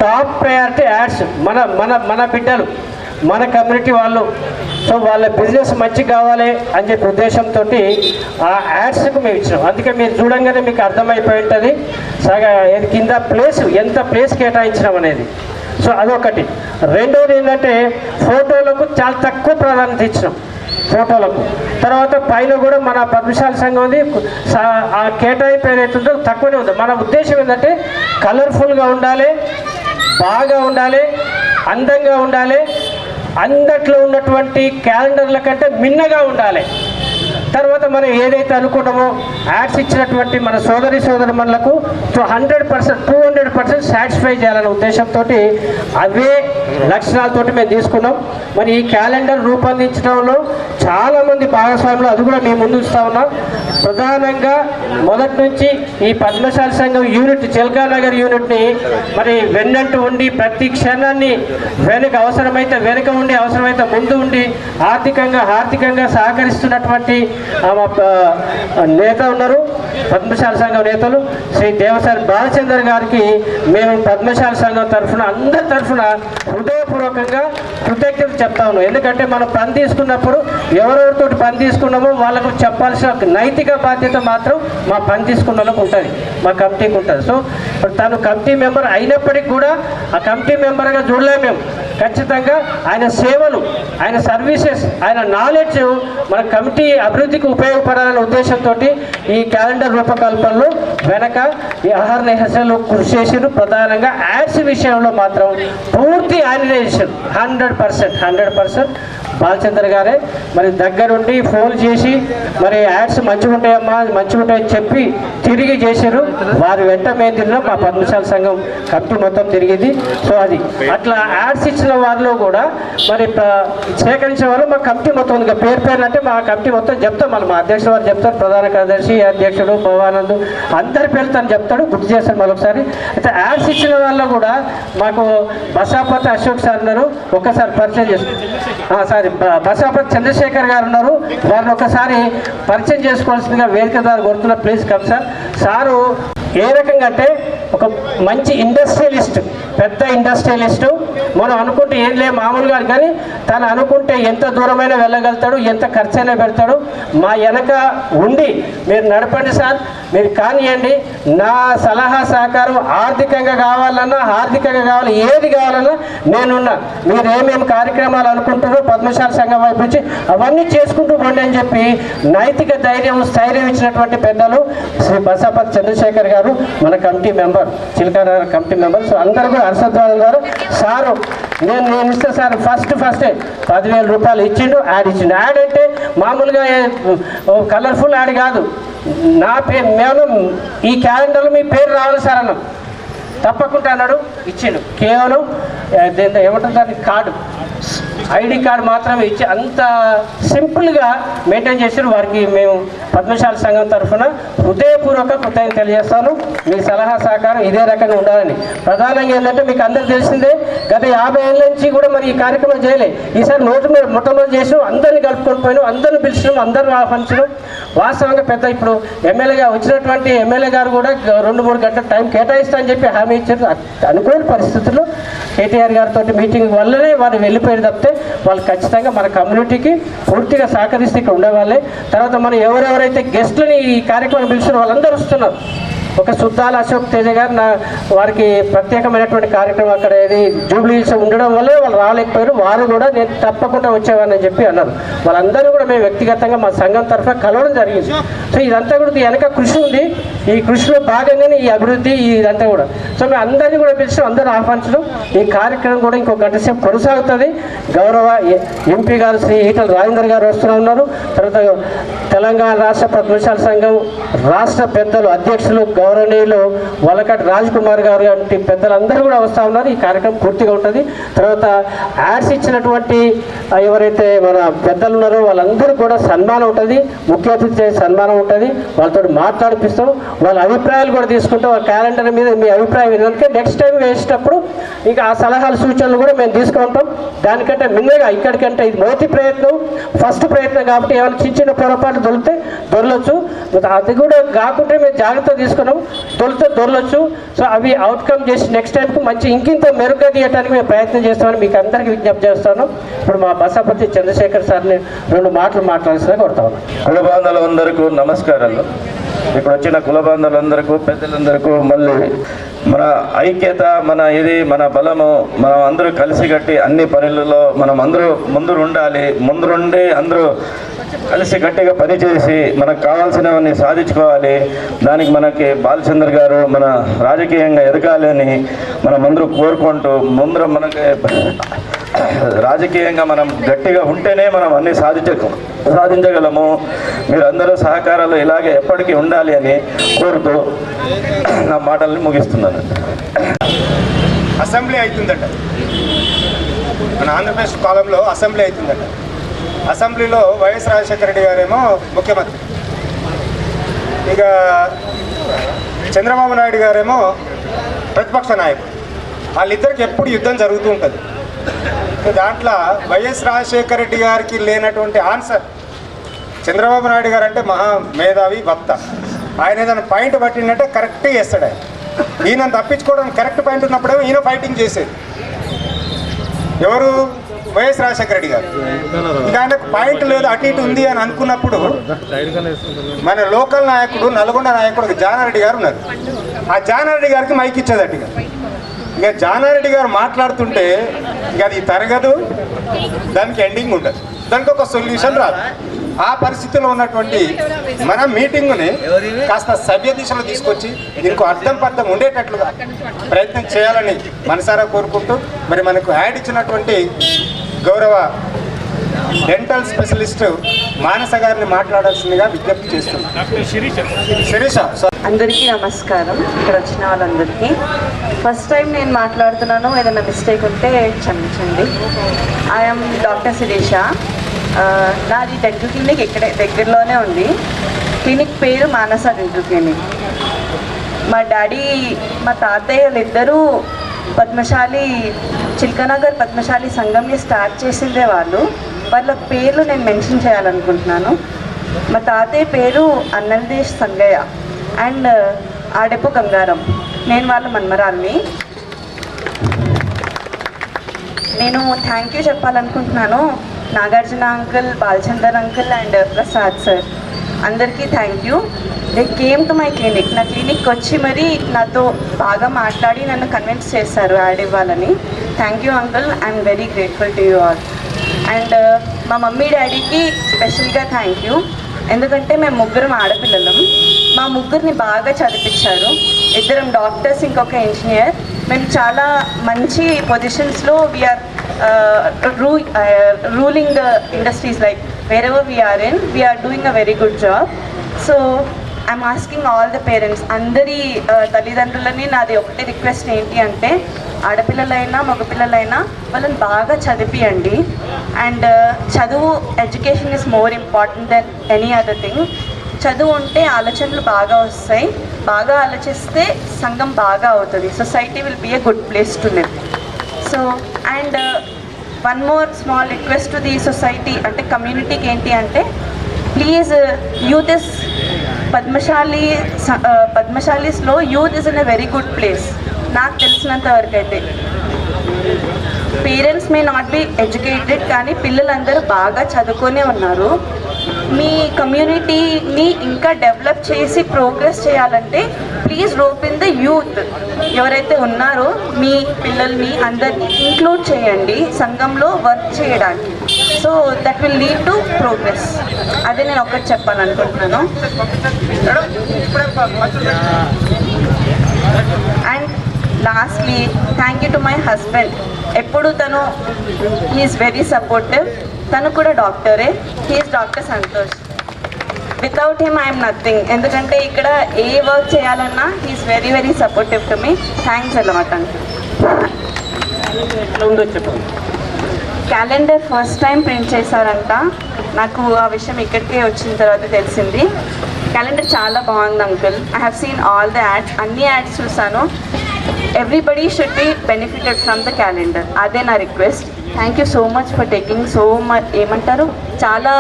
Top priority ads. మన మన మన బిడ్డలు, మన కమ్యూనిటీ వాళ్ళు, సో వాళ్ళ బిజినెస్ మంచి కావాలి అని చెప్పి ఉద్దేశంతో ఆ యాడ్స్కి మేము ఇచ్చినాం. అందుకే మీరు చూడంగానే మీకు అర్థమైపోయి ఉంటుంది కింద ప్లేస్ ఎంత ప్లేస్ కేటాయించినాం అనేది. సో అదొకటి. రెండోది ఏంటంటే ఫోటోలకు చాలా తక్కువ ప్రాధాన్యత ఇచ్చినాం, ఫోటోలకు. తర్వాత పైన కూడా మన పద్మశాలి సంఘం ఉంది, ఆ కేటాయింపు ఏదైతుందో తక్కువనే ఉంది. మన ఉద్దేశం ఏంటంటే కలర్ఫుల్గా ఉండాలి, బాగా ఉండాలి, అందంగా ఉండాలి, అందట్లో ఉన్నటువంటి క్యాలెండర్ల కంటే మిన్నగా ఉండాలి. తర్వాత మనం ఏదైతే అనుకున్నామో యాడ్స్ ఇచ్చినటువంటి మన సోదరిమణులకు 100%, 200% సాటిస్ఫై చేయాలనే ఉద్దేశంతో అవే లక్షణాలతోటి మేము తీసుకున్నాం. మరి ఈ క్యాలెండర్ రూపొందించడంలో చాలామంది భాగస్వాములు, అది కూడా మేము ముందు ఇస్తూ ఉన్నాం. ప్రధానంగా మొదటి నుంచి ఈ పద్మశాలి సంఘం యూనిట్, చిల్కానగర్ యూనిట్ని మరి వెన్నంటూ ఉండి ప్రతి క్షణాన్ని అవసరమైతే వెనుక ఉండి, అవసరమైతే ముందు ఉండి ఆర్థికంగా సహకరిస్తున్నటువంటి నేత ఉన్నారు, పద్మశాలి సంఘం నేతలు శ్రీ దేవసాని బాలచందర్ గారికి మేము పద్మశాలి సంఘం తరఫున, అందరి తరఫున హృదయపూర్వకంగా కృతజ్ఞతలు చెప్తా ఉన్నాం. ఎందుకంటే మనం పని తీసుకున్నప్పుడు ఎవరెవరితో పని తీసుకున్నామో వాళ్ళకు చెప్పాల్సిన నైతిక బాధ్యత మాత్రం మా పని తీసుకున్న వాళ్ళకు ఉంటుంది, మా కమిటీకి ఉంటుంది. సో తను కమిటీ మెంబర్ అయినప్పటికీ కూడా ఆ కమిటీ మెంబర్గా చూడలేము మేము. ఖచ్చితంగా ఆయన సేవలు, ఆయన సర్వీసెస్, ఆయన నాలెడ్జ్ మన కమిటీ అభివృద్ధికి ఉపయోగపడాలనే ఉద్దేశంతో ఈ క్యాలెండర్ రూపకల్పనలో వెనక ఈ అహర్నిశలు కృషి చేసిరు. ప్రధానంగా యాడ్స్ విషయంలో మాత్రం పూర్తి ఆయననే చేశారు. 100% బాలచంద్ర గారే మరి దగ్గరుండి ఫోన్ చేసి మరి యాడ్స్ మంచిగా ఉంటాయని చెప్పి తిరిగి చేశారు. వారి వెంట మేము తిరిగినాం, మా పద్మశాలి సంఘం కమిటీ మొత్తం తిరిగింది. సో అది అట్లా యాడ్స్ ఇచ్చిన వారిలో కూడా మరి సేకరించిన వాళ్ళు మా కమిటీ మొత్తం ఉంది. పేరు అంటే మా కమిటీ మొత్తం చెప్తాం. మా అధ్యక్షుడు వారు చెప్తారు, ప్రధాన కార్యదర్శి, అధ్యక్షుడు భవానంద్ అందరి పేర్లు తను చెప్తాడు, గుర్తు చేస్తాను మరొకసారి. అయితే యాడ్స్ ఇచ్చిన వాళ్ళు కూడా మాకు బసాపతి అశోక్ సార్ ఉన్నారు, ఒక్కసారి పరిచయం చేస్తారు. సారీ, బసాపతి చంద్రశేఖర్ గారు ఉన్నారు, వారిని ఒకసారి పరిచయం చేసుకోవాల్సిందిగా వేదిక ద్వారా కోరుతున్న. Please come sir. సారు ఏ రకంగా అంటే ఒక మంచి ఇండస్ట్రియలిస్ట్, పెద్ద ఇండస్ట్రియలిస్టు. మనం అనుకుంటే ఏం లేదు మామూలుగా, కానీ తను అనుకుంటే ఎంత దూరమైనా వెళ్ళగలుగుతాడు, ఎంత ఖర్చైనా పెడతాడు. మా వెనక ఉండి మీరు నడపండి సార్, మీరు కానివ్వండి, నా సలహా సహకారం ఆర్థికంగా కావాలన్నా ఏది కావాలన్నా నేనున్నా. మీరు ఏమేమి కార్యక్రమాలు అనుకుంటారో పద్మశాలి సంఘం వైపు నుంచి అవన్నీ చేసుకుంటూ పోండి అని చెప్పి నైతిక స్థైర్యం ఇచ్చినటువంటి పెద్దలు శ్రీ బసాపతి చంద్రశేఖర్ గారు, మన committee member, Chilakanagar committee member. So అందరూ కూడా హర్షధ్వానం ద్వారా సారు నేను ఇస్తే సార్ ఫస్టే 10,000 రూపాయలు ఇచ్చిండు, యాడ్ ఇచ్చిండు. యాడ్ అంటే మామూలుగా కలర్ఫుల్ యాడ్ కాదు. నా మేము ఈ క్యాలెండర్లో మీ పేరు రావాలి సార్ అన్నాం. తప్పకుండా అన్నాడు, ఇచ్చిండు. కేవలం ఏమంటారు దాన్ని, కార్డు, ఐడి కార్డు మాత్రమే ఇచ్చి అంత సింపుల్గా మెయింటైన్ చేసారు. వారికి మేము పద్మశాలి సంఘం తరఫున హృదయపూర్వక కృతజ్ఞతలు తెలియజేస్తాను. మీ సలహా సహకారం ఇదే రకంగా ఉండాలని. ప్రధానంగా ఏంటంటే మీకు అందరూ తెలిసిందే, గత 50 ఏళ్ళ నుంచి కూడా మరి ఈ కార్యక్రమం చేయలే. ఈసారి మొట్టమొదటి చేసినాం, అందరినీ కలుపుకొని పోయినాం, అందరిని పిలిచినాం, అందరిని ఆహ్వానించడం. వాస్తవంగా పెద్ద ఇప్పుడు ఎమ్మెల్యేగా వచ్చినటువంటి ఎమ్మెల్యే గారు కూడా 2-3 గంటల టైం కేటాయిస్తా అని చెప్పి హామీ ఇచ్చారు. అనుకోని పరిస్థితుల్లో కేటీఆర్ గారితో మీటింగ్ వల్లనే వారు వెళ్ళిపోయారు తప్పితే వాళ్ళు ఖచ్చితంగా మన కమ్యూనిటీకి పూర్తిగా సహకరిస్తే ఇక్కడ ఉండేవాళ్ళే. తర్వాత మనం ఎవరెవరైతే గెస్ట్లని ఈ కార్యక్రమం పిలిచారో వాళ్ళందరూ వస్తున్నారు. ఒక సుద్దాల అశోక్ తేజ గారు వారికి ప్రత్యేకమైనటువంటి కార్యక్రమం అక్కడ ఏది జూబ్లీ హిల్స్ ఉండడం వల్లే వాళ్ళు రాలేకపోయారు. వారు కూడా నేను తప్పకుండా వచ్చేవాడిని అని చెప్పి అన్నారు. వాళ్ళందరూ కూడా మేము వ్యక్తిగతంగా మా సంఘం తరఫున కలవడం జరిగింది. సో ఇదంతా కూడా వెనక కృషి ఉంది. ఈ కృషిలో భాగంగానే ఈ అభివృద్ధి ఇదంతా కూడా. సో మేము అందరినీ కూడా పిలిచి అందరూ ఆహ్వానించడం. ఈ కార్యక్రమం కూడా ఇంకో గంట సేపు కొనసాగుతుంది. గౌరవ ఎంపీ గారు శ్రీ ఈటల రాజేందర్ గారు వస్తూ ఉన్నారు. తర్వాత తెలంగాణ రాష్ట్ర పద్మశాలి సంఘం రాష్ట్ర పెద్దలు, అధ్యక్షులు గౌరవనీయులు వలకటి రాజ్ కుమార్ గారు వంటి పెద్దలందరూ కూడా వస్తూ ఉన్నారు. ఈ కార్యక్రమం పూర్తిగా ఉంటుంది. తర్వాత యాడ్స్ ఇచ్చినటువంటి ఎవరైతే మన పెద్దలు ఉన్నారో వాళ్ళందరూ కూడా సన్మానం ఉంటుంది, ముఖ్య అతిథి సన్మానం ఉంటుంది, వాళ్ళతో మాట్లాడిపిస్తాం, వాళ్ళ అభిప్రాయాలు కూడా తీసుకుంటాం. వాళ్ళ క్యాలెండర్ మీద మీ అభిప్రాయం ఏంటంటే నెక్స్ట్ టైం వేసేటప్పుడు ఇంకా ఆ సలహాలు సూచనలు కూడా మేము తీసుకుంటాం. దానికంటే మిన్నగా ఇక్కడికంటే ఇది మొదటి ప్రయత్నం, ఫస్ట్ ప్రయత్నం కాబట్టి ఏమైనా చిన్న చిన్న పొరపాట్లు దొరలొచ్చు. అది కూడా కాకుంటే మేము జాగ్రత్త తీసుకున్నాం, దొరలొచ్చు. సో అవి అవుట్కమ్ చేసి నెక్స్ట్ టైంకు మంచి ఇంకింత మెరుగ్గా తీయడానికి మేము ప్రయత్నం చేస్తామని మీకు అందరికీ విజ్ఞప్తి చేస్తాను. ఇప్పుడు మా బసాపతి చంద్రశేఖర్ సార్ని 2 మాటలు మాట్లాడాల్సిందిగా కోరుతా ఉన్నాను. కుల బాంధవులందరికీ నమస్కారాలు. ఇక్కడ వచ్చిన కుల బాంధవులందరికీ, పెద్దలందరికీ మళ్ళీ మన ఐక్యత, మన బలము, మనం అందరూ కలిసికట్టి అన్ని పనులలో మనం అందరూ ముందుండి అందరూ కలిసి గట్టిగా పనిచేసి మనకు కావాల్సినవన్నీ సాధించుకోవాలి. దానికి మనకి బాలచంద్ర గారు మన రాజకీయంగా ఎదగాలి అని మనం అందరూ కోరుకుంటూ మనకి రాజకీయంగా మనం గట్టిగా ఉంటేనే మనం అన్నీ సాధించగలము. మీరందరూ సహకారాలు ఇలాగే ఎప్పటికీ ఉండాలి అని కోరుతూ నా మాటల్ని ముగిస్తున్నాను. అసెంబ్లీ అవుతుందట, మన ఆంధ్రప్రదేశ్ కాలంలో అసెంబ్లీ అవుతుందట. అసెంబ్లీలో వైఎస్ రాజశేఖర రెడ్డి గారేమో ముఖ్యమంత్రి, ఇక చంద్రబాబు నాయుడు గారేమో ప్రతిపక్ష నాయకుడు. వాళ్ళిద్దరికి ఎప్పుడు యుద్ధం జరుగుతూ ఉంటుంది. దాంట్లో వైఎస్ రాజశేఖర రెడ్డి గారికి లేనటువంటి ఆన్సర్, చంద్రబాబు నాయుడు గారు అంటే మహా మేధావి వక్త, ఆయన ఏదైనా పాయింట్ పట్టిందంటే కరెక్ట్గా చేస్తాడు. ఈయన తప్పించుకోవడానికి కరెక్ట్ పాయింట్ ఉన్నప్పుడేమో ఈయన ఫైటింగ్ చేసేది. ఎవరు? వైఎస్ రాజశేఖర రెడ్డి గారు. ఇక ఆయనకు పాయింట్ లేదు, అటు ఇటు ఉంది అని అనుకున్నప్పుడు మన లోకల్ నాయకుడు, నల్గొండ నాయకుడు జానారెడ్డి గారు ఉన్నారు. ఆ జానారెడ్డి గారికి మైక్ ఇచ్చేదట్టు. ఇక జానారెడ్డి గారు మాట్లాడుతుంటే ఇక అది తరగదు, దానికి ఎండింగ్ ఉండదు, దానికి ఒక సొల్యూషన్ రాదు. ఆ పరిస్థితిలో ఉన్నటువంటి మన మీటింగుని కాస్త సభ్య దిశలో తీసుకొచ్చి దీనికి అర్థం పర్థం ఉండేటట్లుగా ప్రయత్నం చేయాలని మనసారా కోరుకుంటూ, మరి మనకు యాడ్ ఇచ్చినటువంటి గౌరవ డెంటల్ స్పెషలిస్ట్ మానస గారిని మాట్లాడాల్సిందిగా విజ్ఞప్తి చేస్తున్నాను. శిరీష. అందరికీ నమస్కారం. ఇక్కడ వచ్చిన వాళ్ళందరికీ ఫస్ట్ టైం నేను మాట్లాడుతున్నాను, ఏదైనా మిస్టేక్ ఉంటే క్షమించండి. I'm doctor Sirisha. నాది డెంటల్ క్లినిక్ ఇక్కడే దగ్గరలోనే ఉంది. క్లినిక్ పేరు మానస డెంటల్ క్లినిక్. మా డాడీ, మా తాతయ్యలు ఇద్దరూ పద్మశాలి, చిల్కనగర్ పద్మశాలి సంఘంని స్టార్ట్ చేసిందే వాళ్ళు. వాళ్ళ పేర్లు నేను మెన్షన్ చేయాలనుకుంటున్నాను. మా తాతయ్య పేరు అన్నల్దేశ్ సంగయ్య అండ్ ఆడెపు గంగారం. నేను వాళ్ళ మన్మరాల్ని. నేను థ్యాంక్ యూ చెప్పాలనుకుంటున్నాను Nagarjuna uncle, Balachander uncle and Prasad sir, అందరికీ thank you. They came to my clinic. నా క్లినిక్కి వచ్చి మరీ నాతో బాగా మాట్లాడి నన్ను కన్విన్స్ చేశారు యాడ్ ఇవ్వాలని. Thank you uncle, I'm very grateful to you all. And మా మమ్మీ డాడీకి స్పెషల్గా థ్యాంక్ యూ. ఎందుకంటే మేము ముగ్గురం ఆడపిల్లలం. మా ముగ్గురిని బాగా చదివించారు. ఇద్దరం డాక్టర్స్, ఇంకొక ఇంజనీర్. మేము చాలా మంచి పొజిషన్స్లో we are ruling the industries. Like wherever we are in, we are doing a very good job. So I'm asking all the parents, అందరి తల్లిదండ్రులని నాది ఒకటే రిక్వెస్ట్ ఏంటి అంటే, ఆడపిల్లలైనా మగపిల్లలైనా వాళ్ళని బాగా చదివియండి. అండ్ చదువు, education is more important than any other thing. చదువు ఉంటే ఆలోచనలు బాగా వస్తాయి, బాగా ఆలోచిస్తే సంఘం బాగా అవుతుంది, society will be a good place to live. So and one more small request to the society, అంటే కమ్యూనిటీకి ఏంటి అంటే, ప్లీజ్ యూత్ ఇస్ పద్మశాలీస్లో youth is in a very good place. నాకు తెలిసినంత వరకు అయితే parents may not be educated, కానీ పిల్లలందరూ బాగా చదువుకొనే ఉన్నారు. మీ కమ్యూనిటీని ఇంకా డెవలప్ చేసి ప్రోగ్రెస్ చేయాలంటే please rope in the youth. ఎవరైతే ఉన్నారో మీ పిల్లల్ని అందరినీ ఇంక్లూడ్ చేయండి సంఘంలో వర్క్ చేయడానికి. So that will lead to progress. అదే నేను ఒకటి చెప్పాలనుకుంటున్నాను. And lastly thank you to my husband. ఎప్పుడు తను హీఈస్ వెరీ సపోర్టివ్. తను కూడా డాక్టరే. He's doctor Santosh. Without him I'm nothing. ఎందుకంటే ఇక్కడ ఏ వర్క్ చేయాలన్నా he's very very supportive to me. Thanks a lot అండి. క్యాలెండర్ ఫస్ట్ టైం ప్రింట్ చేశారంట. నాకు ఆ విషయం ఇక్కడికే వచ్చిన తర్వాత తెలిసింది. క్యాలెండర్ చాలా బాగుంది uncle. I have seen all the ads, అన్ని యాడ్స్ చూసాను. Everybody should be benefited from the calendar. అదే నా request. Thank you so much for taking so much ఏమంటారు చాలా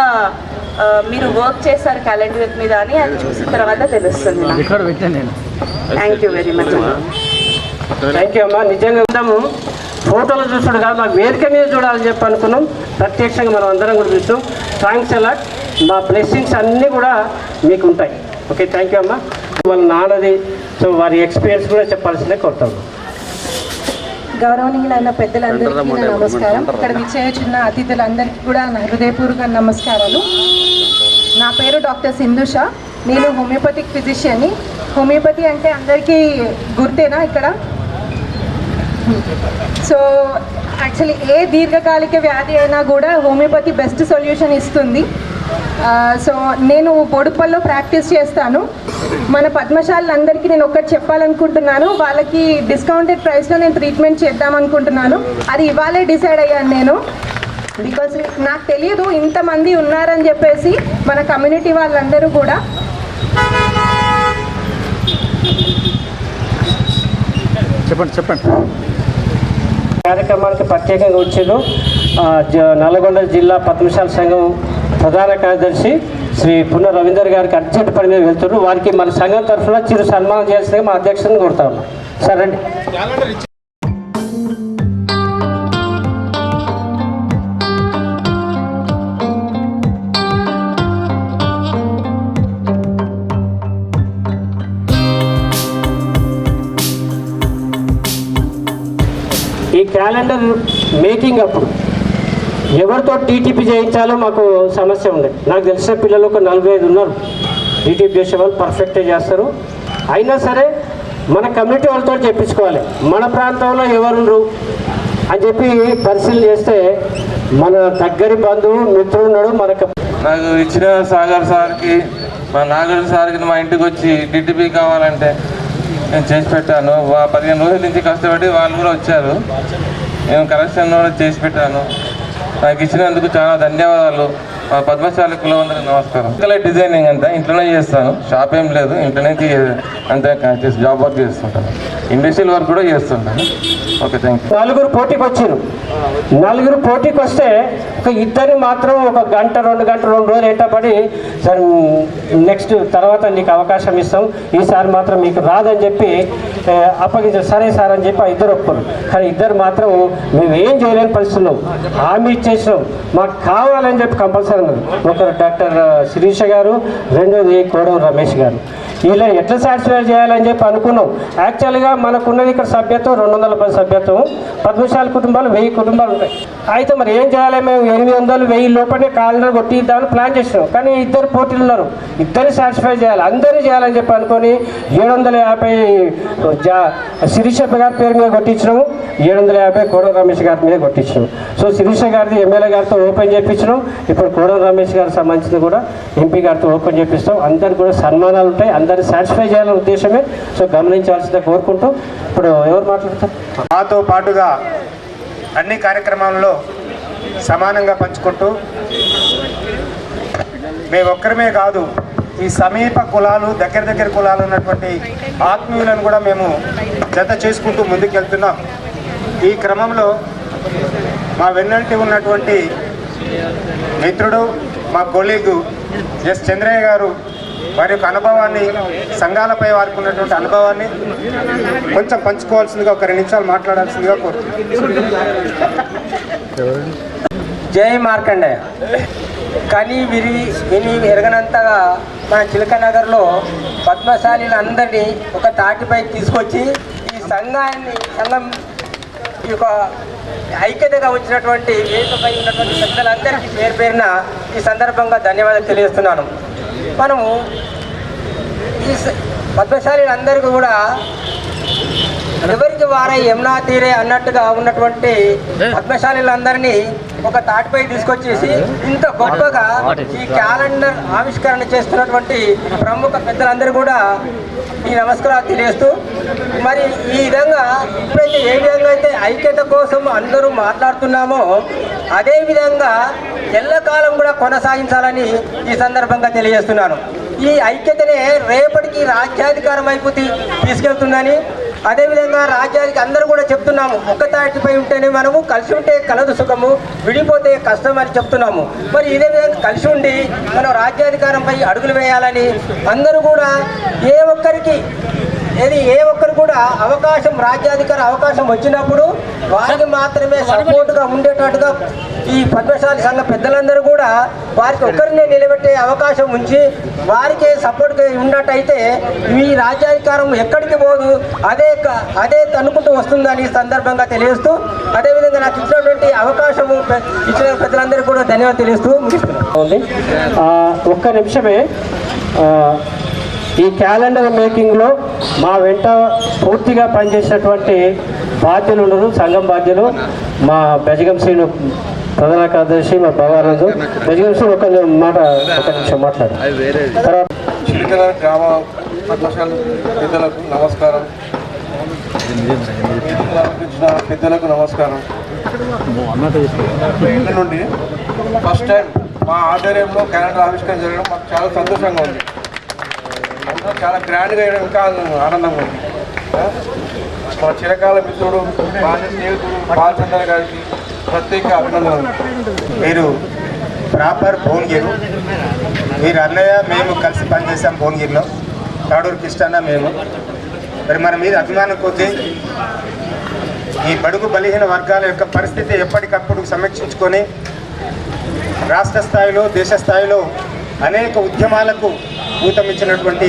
మీరు వర్క్ చేశారు క్యాలెండర్ మీద అని అది చూసిన తర్వాత తెలుస్తుంది. Thank you very much. Thank you అమ్మా. నిజంగా ఉందాము ఫోటోలు చూసాడు కాదు, మా వేదిక మీద చూడాలని చెప్పి అనుకున్నాం. ప్రత్యక్షంగా మనం అందరం కూడా చూస్తాం. Thanks a lot. మా బ్లెస్సింగ్స్ అన్నీ కూడా మీకు ఉంటాయి. ఓకే, థ్యాంక్ యూ అమ్మా. వాళ్ళ నాన్నది సో వారి ఎక్స్పీరియన్స్ కూడా చెప్పాల్సిందే కోరుతాము. గౌరవనీయులైన పెద్దలందరికీ నా నమస్కారం. ఇక్కడ విచ్చేయుచున్న అతిథులందరికీ కూడా నా హృదయపూర్వక నమస్కారాలు. నా పేరు డాక్టర్ సింధుష. నేను హోమియోపతిక్ ఫిజిషియన్ని. హోమియోపతి అంటే అందరికీ గుర్తేనా ఇక్కడ? సో యాక్చువల్లీ ఏ దీర్ఘకాలిక వ్యాధి అయినా కూడా హోమియోపతి బెస్ట్ సొల్యూషన్ ఇస్తుంది. సో నేను బోడుపల్లో ప్రాక్టీస్ చేస్తాను. మన పద్మశాలందరికీ నేను ఒక్కటి చెప్పాలనుకుంటున్నాను. వాళ్ళకి డిస్కౌంటెడ్ ప్రైస్లో నేను ట్రీట్మెంట్ చేద్దామనుకుంటున్నాను. అది ఇవాళే డిసైడ్ అయ్యాను నేను. బికాజ్ నాకు తెలియదు ఇంతమంది ఉన్నారని చెప్పేసి మన కమ్యూనిటీ వాళ్ళందరూ కూడా. చెప్పండి. కార్యక్రమానికి ప్రత్యేకంగా వచ్చారు నల్గొండ జిల్లా పద్మశాల సంఘం ప్రధాన కార్యదర్శి శ్రీ పున్న రవీందర్ గారికి అర్జెంట్ పని మీద వెళ్తున్నారు. వారికి మన సంఘం తరఫున చిరు సన్మానం చేయాల్సిందిగా మా అధ్యక్షుని కోరుతా ఉన్నాం. సరే అండి. ఈ క్యాలెండర్ మేకింగ్ అప్పుడు ఎవరితో టీటీపీ చేయించాలో మాకు సమస్య ఉంది. నాకు తెలిసిన పిల్లలు ఒక 45 ఉన్నారు. టీటీపీ చేసే వాళ్ళు పర్ఫెక్ట్గా చేస్తారు. అయినా సరే మన కమ్యూనిటీ వాళ్ళతో చెప్పించుకోవాలి. మన ప్రాంతంలో ఎవరుండ్రు అని చెప్పి పరిశీలన చేస్తే మన దగ్గరి బంధువు మిత్రుడు ఉన్నాడు. నాకు ఇచ్చిన సాగర్ సార్కి, మా నాగర్ సార్కి మా ఇంటికి వచ్చి టీటీపీ కావాలంటే నేను చేసి పెట్టాను. 15 రోజుల నుంచి కష్టపడి వాళ్ళు కూడా వచ్చారు. నేను కరెక్షన్ కూడా చేసి పెట్టాను. నాకు ఇచ్చినందుకు చాలా ధన్యవాదాలు. మా పద్మశాలి కులవందరికి నమస్కారం. ఇంకా డిజైనింగ్ అంతా ఇంట్లోనే చేస్తాను. షాప్ ఏం లేదు, ఇంట్లోనే అంతే జాబ్ వర్క్ చేస్తుంటాను. ఇండస్ట్రియల్ వర్క్ కూడా చేస్తుంటాను. Okay, thank you. నలుగురు పోటీకి వచ్చారు. నలుగురు పోటీకి వస్తే ఒక ఇద్దరిని మాత్రం ఒక గంట 2 గంటలు 2 రోజులు ఎంటపడి సార్ నెక్స్ట్ తర్వాత నీకు అవకాశం ఇస్తాం, ఈసారి మాత్రం మీకు రాదని చెప్పి అప్పగించారు. సరే సార్ అని చెప్పి ఇద్దరు ఒప్పుకోరు. కానీ ఇద్దరు మాత్రం మేము ఏం చేయలేని పరిస్థితున్నాం, హామీ ఇచ్చేసినాం, మాకు కావాలని చెప్పి కంపల్సరీ ఉన్నారు. ఒకరు డాక్టర్ శిరీష గారు, రెండోది కోడవ రమేష్ గారు. ఇలా ఎట్లా సాటిస్ఫై చేయాలని చెప్పి అనుకున్నాం. యాక్చువల్గా మనకున్నది ఇక్కడ సభ్యత్వం 210 సభ్యత్వం. పద్మశాలి కుటుంబాలు 1000 కుటుంబాలు ఉంటాయి. అయితే మరి ఏం చేయాలి, మేము 800 1000 లోపలే క్యాలెండర్ కొట్టిద్దామని ప్లాన్ చేసినాం. కానీ ఇద్దరు పోటీలు ఉన్నారు, ఇద్దరిని సాటిస్ఫై చేయాలి, అందరినీ చేయాలని చెప్పి అనుకొని 750 శిరీష గారి పేరు మీద కొట్టించినాము, 750 కోడవ రమేష్ గారి మీద కొట్టించినాం. సో శిరీష గారిది ఎమ్మెల్యే గారితో ఓపెన్ చేయించినాం. ఇప్పుడు కోడవ రమేష్ గారికి సంబంధించింది కూడా ఎంపీ గారితో ఓపెన్ చేపిస్తాం. అందరికి కూడా సన్మానాలు ఉంటాయి, అందరినీ సాటిస్ఫై చేయాలనే ఉద్దేశమే. సో గమనించాల్సిందే కోరుకుంటూ ఇప్పుడు ఎవరు మాట్లాడతారు? మాతో పాటుగా అన్ని కార్యక్రమాల్లో సమానంగా పంచుకుంటూ మేము ఒక్కరమే కాదు, ఈ సమీప కులాలు దగ్గర కులాలు ఉన్నటువంటి ఆత్మీయులను కూడా మేము జత చేసుకుంటూ ముందుకెళ్తున్నాం. ఈ క్రమంలో మా వెన్నంటి ఉన్నటువంటి మిత్రుడు, మా కొలీగు ఎస్ చంద్రయ్య గారు వారి యొక్క అనుభవాన్ని, సంఘాలపై వారికి ఉన్నటువంటి అనుభవాన్ని కొంచెం పంచుకోవాల్సిందిగా ఒక 2 నిమిషాలు మాట్లాడాల్సిందిగా కోరుతున్నాను. జై మార్కండేయ. కానీ విని ఎరగనంతగా మన చిలక నగర్లో పద్మశాలీలందరినీ ఒక తాటిపై తీసుకొచ్చి ఈ సంఘం ఈ యొక్క ఐక్యతగా వచ్చినటువంటి వేదికపై ఉన్నటువంటి పెద్దలందరికీ పేరున ఈ సందర్భంగా ధన్యవాదాలు తెలియజేస్తున్నాను. మనము ఈ పద్మశాలీలందరికీ కూడా ఎవరికి వారే యమునా తీరే అన్నట్టుగా ఉన్నటువంటి పద్మశాలీలందరినీ ఒక తాటిపై తీసుకొచ్చేసి ఇంత గొప్పగా ఈ క్యాలెండర్ ఆవిష్కరణ చేస్తున్నటువంటి ప్రముఖ పెద్దలందరూ కూడా ఈ నమస్కారాలు తెలియజేస్తూ, మరి ఈ విధంగా ఇప్పుడైతే ఏ విధంగా అయితే ఐక్యత కోసం అందరూ మాట్లాడుతున్నామో అదేవిధంగా ఎల్లకాలం కూడా కొనసాగించాలని ఈ సందర్భంగా తెలియజేస్తున్నాను. ఈ ఐక్యతనే రేపటికి రాజ్యాధికారం వైపు తీసుకెళ్తుందని, అదేవిధంగా రాజ్యానికి అందరూ కూడా చెప్తున్నాము, ఒక్క తాటిపై ఉంటేనే మనము, కలిసి ఉంటే కలదు సుఖము, విడిపోతే కష్టం అని చెప్తున్నాము. మరి ఇదే విధంగా కలిసి ఉండి మనం రాజ్యాధికారంపై అడుగులు వేయాలని అందరూ కూడా ఏ ఒక్కరు కూడా అవకాశం, రాజ్యాధికార అవకాశం వచ్చినప్పుడు వారికి మాత్రమే సపోర్టుగా ఉండేటట్టుగా ఈ పద్మశాలి సంఘ పెద్దలందరూ కూడా వారికి ఒక్కరినే నిలబెట్టే అవకాశం ఉంచి వారికే సపోర్ట్గా ఉన్నట్టయితే ఈ రాజ్యాధికారం ఎక్కడికి పోదు, అదే తన్నుకుంటూ వస్తుందని సందర్భంగా తెలియజేస్తూ, అదేవిధంగా నాకు ఇచ్చినటువంటి అవకాశము ఇచ్చిన పెద్దలందరికీ కూడా ధన్యవాదాలు తెలియజేస్తూ ముగిస్తున్నాను. ఒక్క నిమిషమే. ఈ క్యాలెండర్ మేకింగ్లో మా వెంట పూర్తిగా పనిచేసినటువంటి బాధ్యులు ఉన్నారు, సంఘం బాధ్యులు. మా బెజగం శ్రీను ప్రధాన కార్యదర్శి, మా భవానందు. బెజగం శ్రీను ఒక నిమిషం మాట్లాడు. తర్వాత గ్రామ పద్మశాలి పెద్దలకు నమస్కారం, పెద్దలకు నమస్కారం. నుండి ఫస్ట్ టైం మా ఆధ్వర్యంలో క్యాలెండర్ ఆవిష్కరణ జరగడం మాకు చాలా సంతోషంగా ఉంది. అందరూ చాలా గ్రాండ్గా వేయడం ఇంకా ఆనందంగా ఉంది. మా చిరకాల మిత్రుడు, బాల్య స్నేహితుడు బాలచంద్ర గారికి ప్రత్యేక అభినందనలు. మీరు ప్రాపర్ భువనగిరి, మీరు అన్నయ్య మేము కలిసి పనిచేసాం భువనగిరిలో, తాడూరు కృష్ణ మేము. మరి మన మీద అభిమానం కొద్దీ ఈ బడుగు బలహీన వర్గాల యొక్క పరిస్థితి ఎప్పటికప్పుడు సమీక్షించుకొని రాష్ట్ర స్థాయిలో, దేశ స్థాయిలో అనేక ఉద్యమాలకు ఊతమిచ్చినటువంటి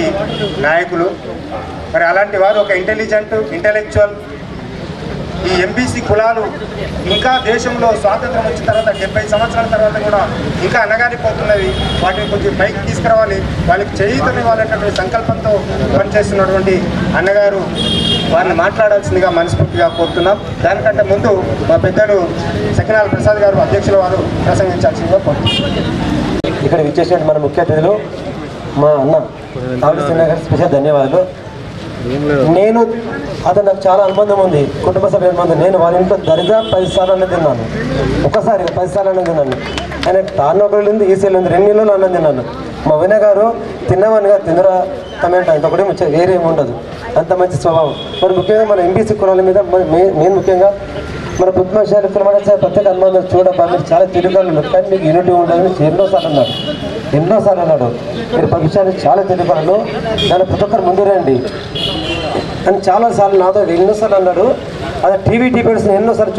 నాయకులు. మరి అలాంటి వారు ఒక ఇంటెలెక్చువల్. ఈ ఎంబీసీ కులాలు ఇంకా దేశంలో స్వాతంత్రం వచ్చిన తర్వాత 70 సంవత్సరాల తర్వాత కూడా ఇంకా అనగారిపోతున్నవి. వాటిని కొంచెం పైకి తీసుకురావాలి, వాళ్ళకి చేయూతనివ్వాలనేటువంటి సంకల్పంతో పనిచేస్తున్నటువంటి అన్నగారు వారిని మాట్లాడాల్సిందిగా మనస్ఫూర్తిగా కోరుతున్నాం. దానికంటే ముందు మా పెద్దలు సకినాల ప్రసాద్ గారు, అధ్యక్షుల వారు ప్రసంగించాల్సిందిగా కోరుతున్నాం. ఇక్కడ విచ్చేసినట్టు మన ముఖ్య అతిథులు మా అన్న తాడు సిన్హ గారికి స్పెషల్ ధన్యవాదాలు. నేను అతను నాకు చాలా అనుబంధం ఉంది, కుటుంబ సభ్యుల అనుబంధం. నేను వాళ్ళ ఇంట్లో దరిగా 10 సార్లు తిన్నాను, ఒకసారి 10 సార్లు తిన్నాను. ఆయన తాన్నొకళ్ళు ఉంది, ఈసీలు ఉంది, 2 నెలలు అన్నం తిన్నాను. మా వినయ్ గారు తిన్నవనిగా తిందరా కమెంట్ అంత ఒకటి వేరే ఏమి ఉండదు, అంత మంచి స్వభావం. మరి ముఖ్యంగా మన ఎంబీసీ కులాల మీద నేను ముఖ్యంగా మన పద్మశాలి కులమైన ప్రత్యేక అనుబంధం చూడబ్బా, మీరు చాలా తిరుగులు కానీ మీకు యూనిటీ ఉండదని ఎన్నోసార్లు అన్నాడు. మీరు పద్మశాలి చాలా తిరుగులు, దాన్ని ప్రతి ఒక్కరు ముందు రండి అని చాలాసార్లు నాతో ఎన్నోసార్లు అన్నాడు. అది టీవీ డిబేట్స్ ఎన్నోసార్లు